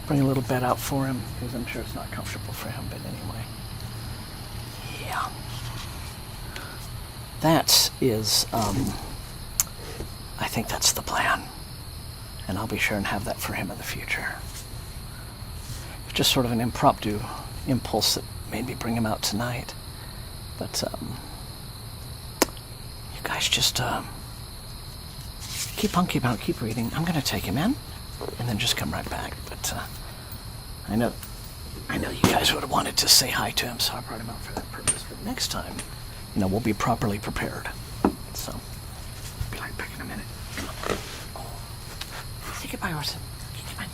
bring a little bed out for him, because I'm sure it's not comfortable for him, but anyway. Yeah. That is, I think that's the plan. And I'll be sure and have that for him in the future. Just sort of an impromptu impulse that made me bring him out tonight. But, you guys just, keep reading. I'm gonna take him in, and then just come right back. But, I know you guys would have wanted to say hi to him, so I brought him out for that purpose. But next time, we'll be properly prepared. So, be right back in a minute. Come on. Oh. Say goodbye, Orson. Okay, come on.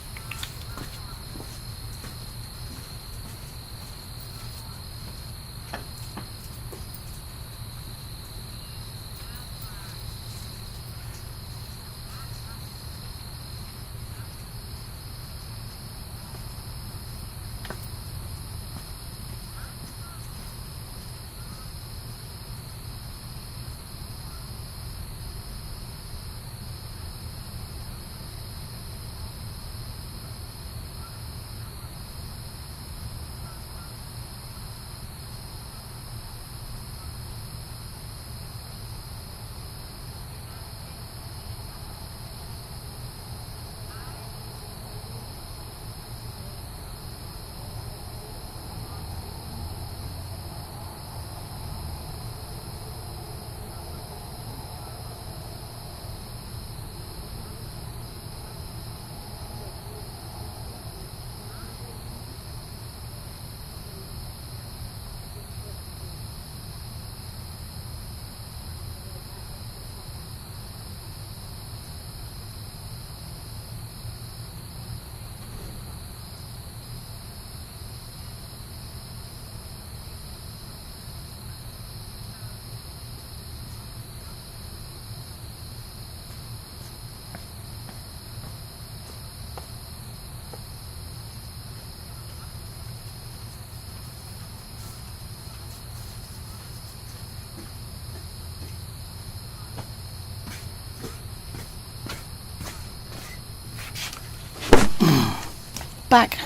Back.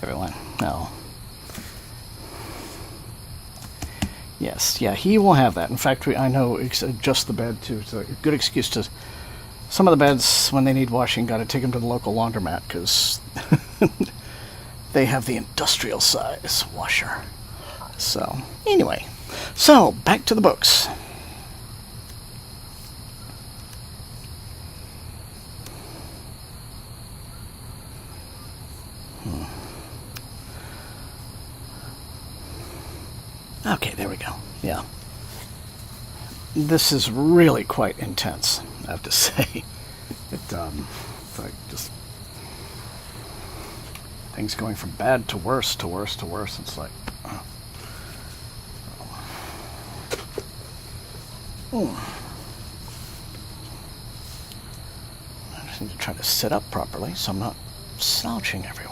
Everyone. No. Yes, yeah, he will have that. In fact, I know adjust the bed too. It's a good excuse to. Some of the beds, when they need washing, got to take them to the local laundromat because they have the industrial size washer. So, anyway. So, back to the books. Okay, there we go. Yeah. This is really quite intense, I have to say. It's like just things going from bad to worse to worse to worse. It's like, I just need to try to sit up properly so I'm not slouching everywhere.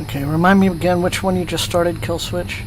Okay, remind me again which one you just started, Kill Switch.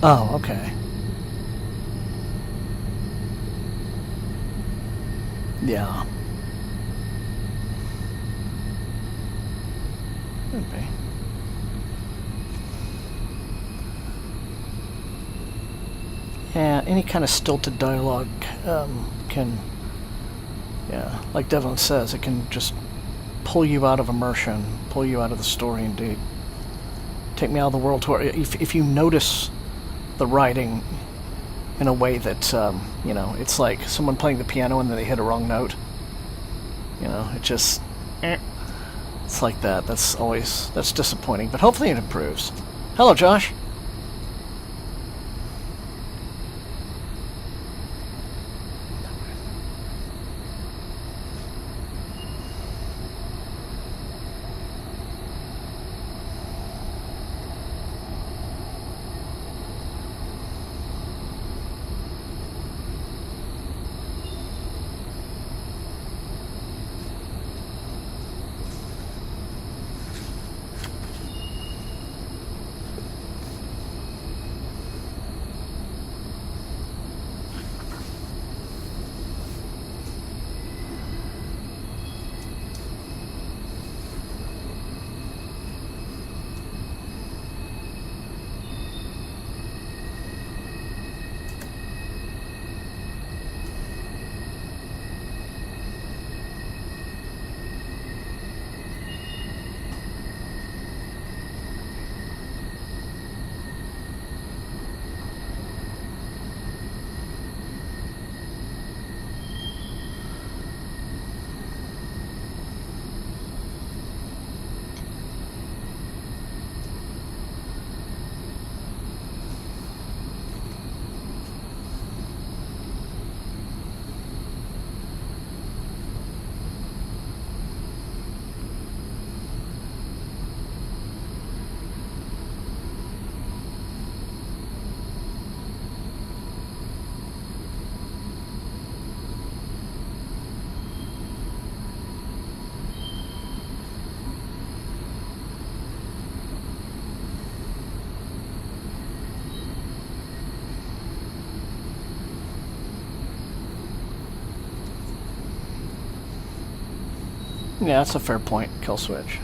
Oh, okay. Yeah. Could be. Yeah, any kind of stilted dialogue can, yeah, like Devlin says, it can just pull you out of immersion, pull you out of the story indeed. Take me out of the world tour. If you notice the writing in a way that, you know, it's like someone playing the piano and then they hit a wrong note. You know, it just, it's like that. That's disappointing, but hopefully it improves. Hello, Josh. Yeah, that's a fair point, Kill Switch.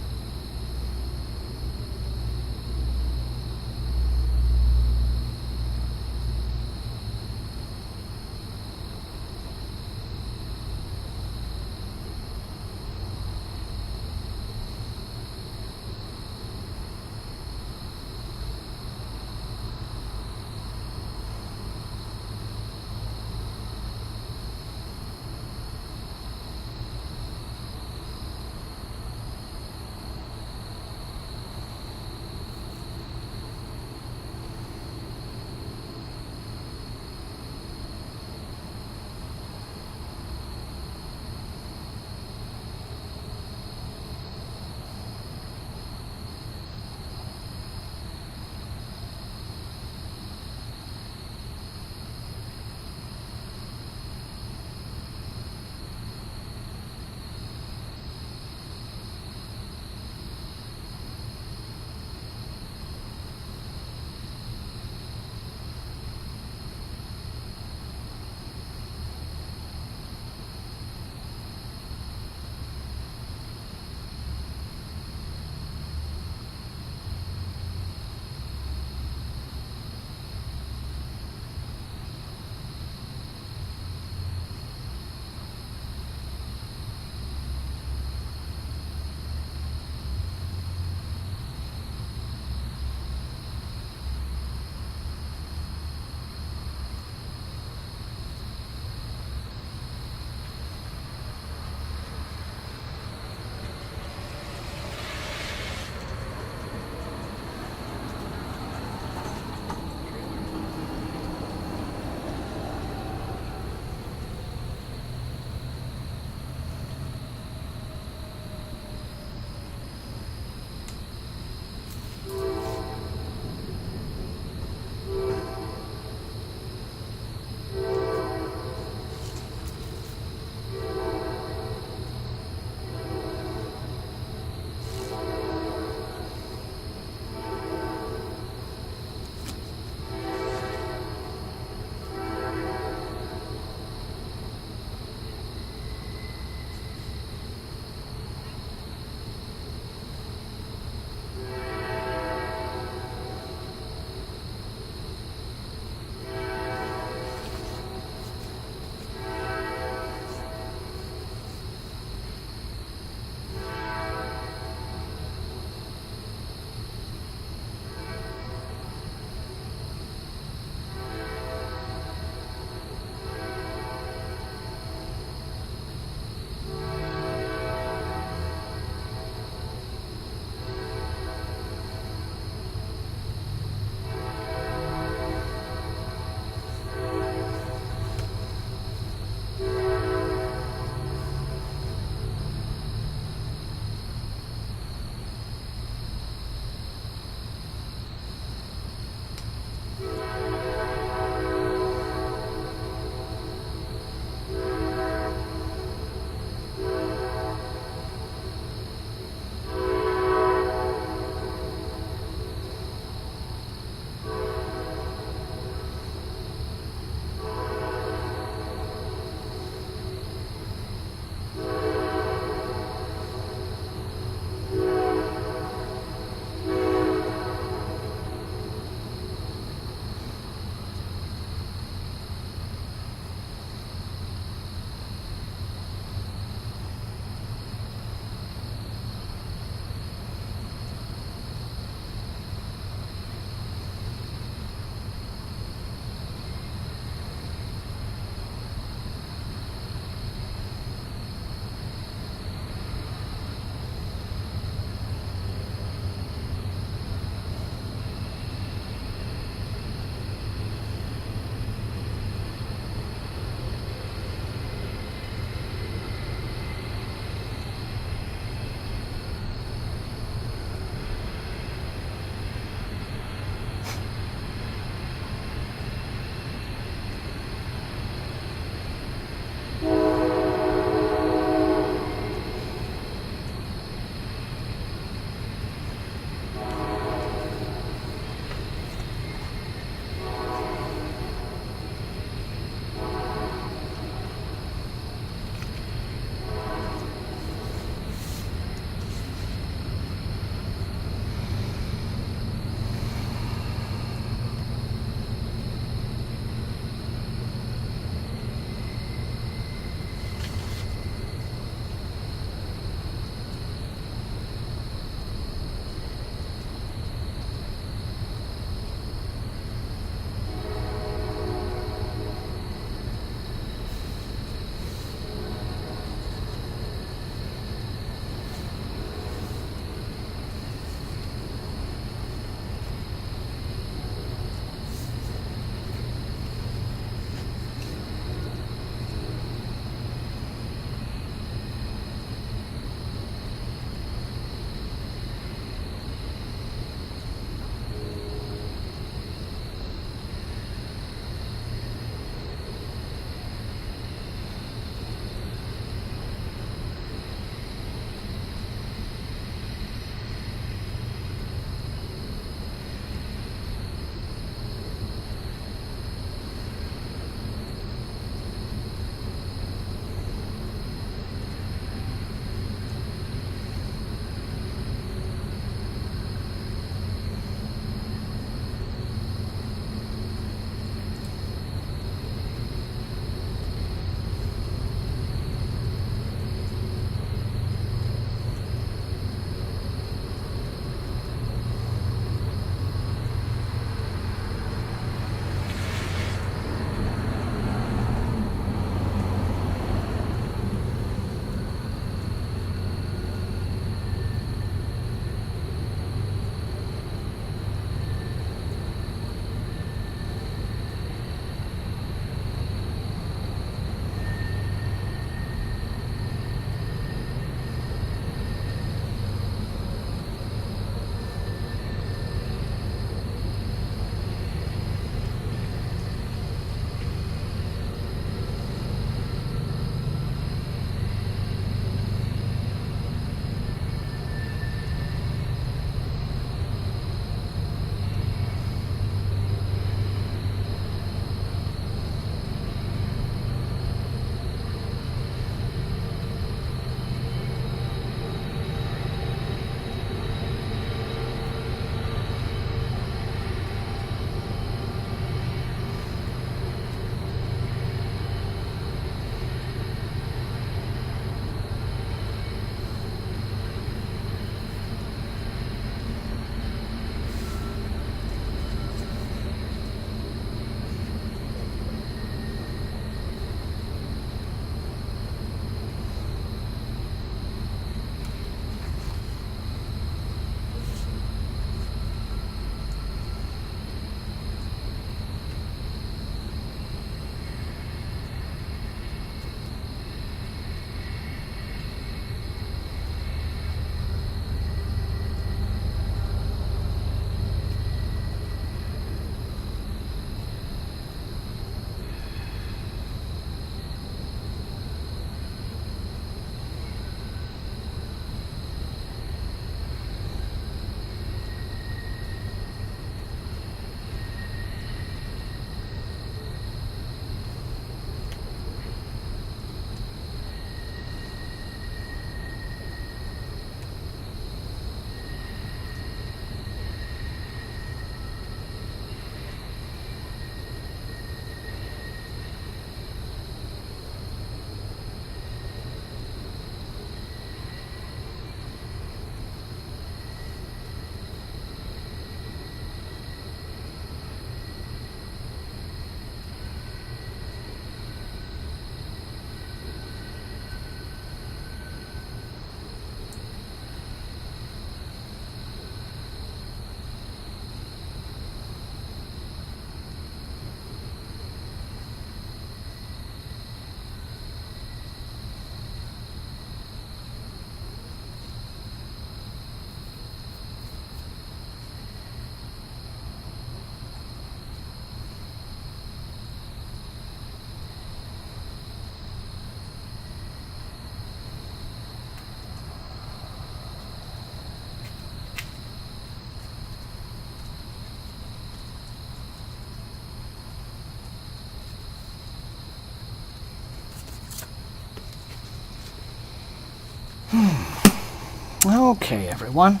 Okay, everyone.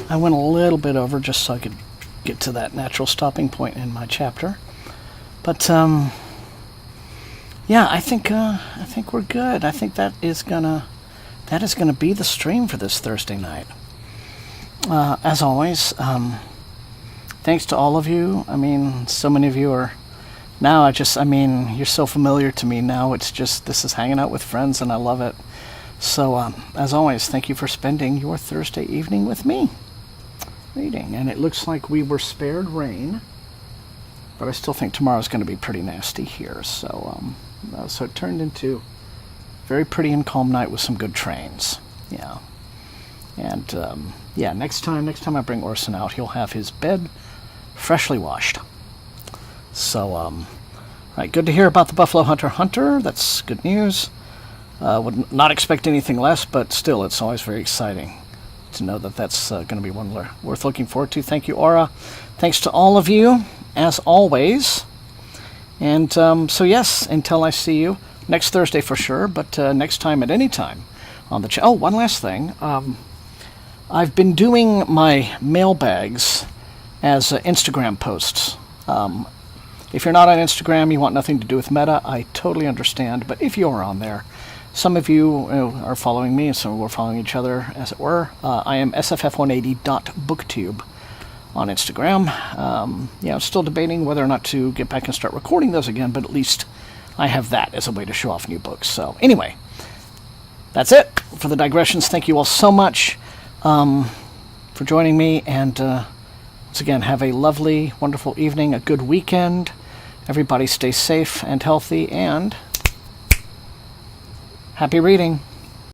I went a little bit over just so I could get to that natural stopping point in my chapter. But yeah, I think we're good. I think that is gonna be the stream for this Thursday night. As always, thanks to all of you. I mean, so many of you are now. You're so familiar to me now. It's just, this is hanging out with friends, and I love it. So, as always, thank you for spending your Thursday evening with me reading. And it looks like we were spared rain, but I still think tomorrow's going to be pretty nasty here. So, so it turned into a very pretty and calm night with some good trains. Yeah. And, yeah, next time I bring Orson out, he'll have his bed freshly washed. So, right, good to hear about the Buffalo Hunter. That's good news. Would not expect anything less, but still, it's always very exciting to know that that's going to be one worth looking forward to. Thank you, Aura. Thanks to all of you, as always. And so, yes, until I see you next Thursday for sure, but next time at any time on the channel. Oh, one last thing. I've been doing my mailbags as Instagram posts. If you're not on Instagram, you want nothing to do with Meta, I totally understand. But if you're on there, some of you are following me, and some we're following each other, as it were. I am SFF180.booktube on Instagram. I'm still debating whether or not to get back and start recording those again, but at least I have that as a way to show off new books. So anyway, that's it for the digressions. Thank you all so much for joining me, and once again, have a lovely, wonderful evening, a good weekend. Everybody stay safe and healthy, and happy reading.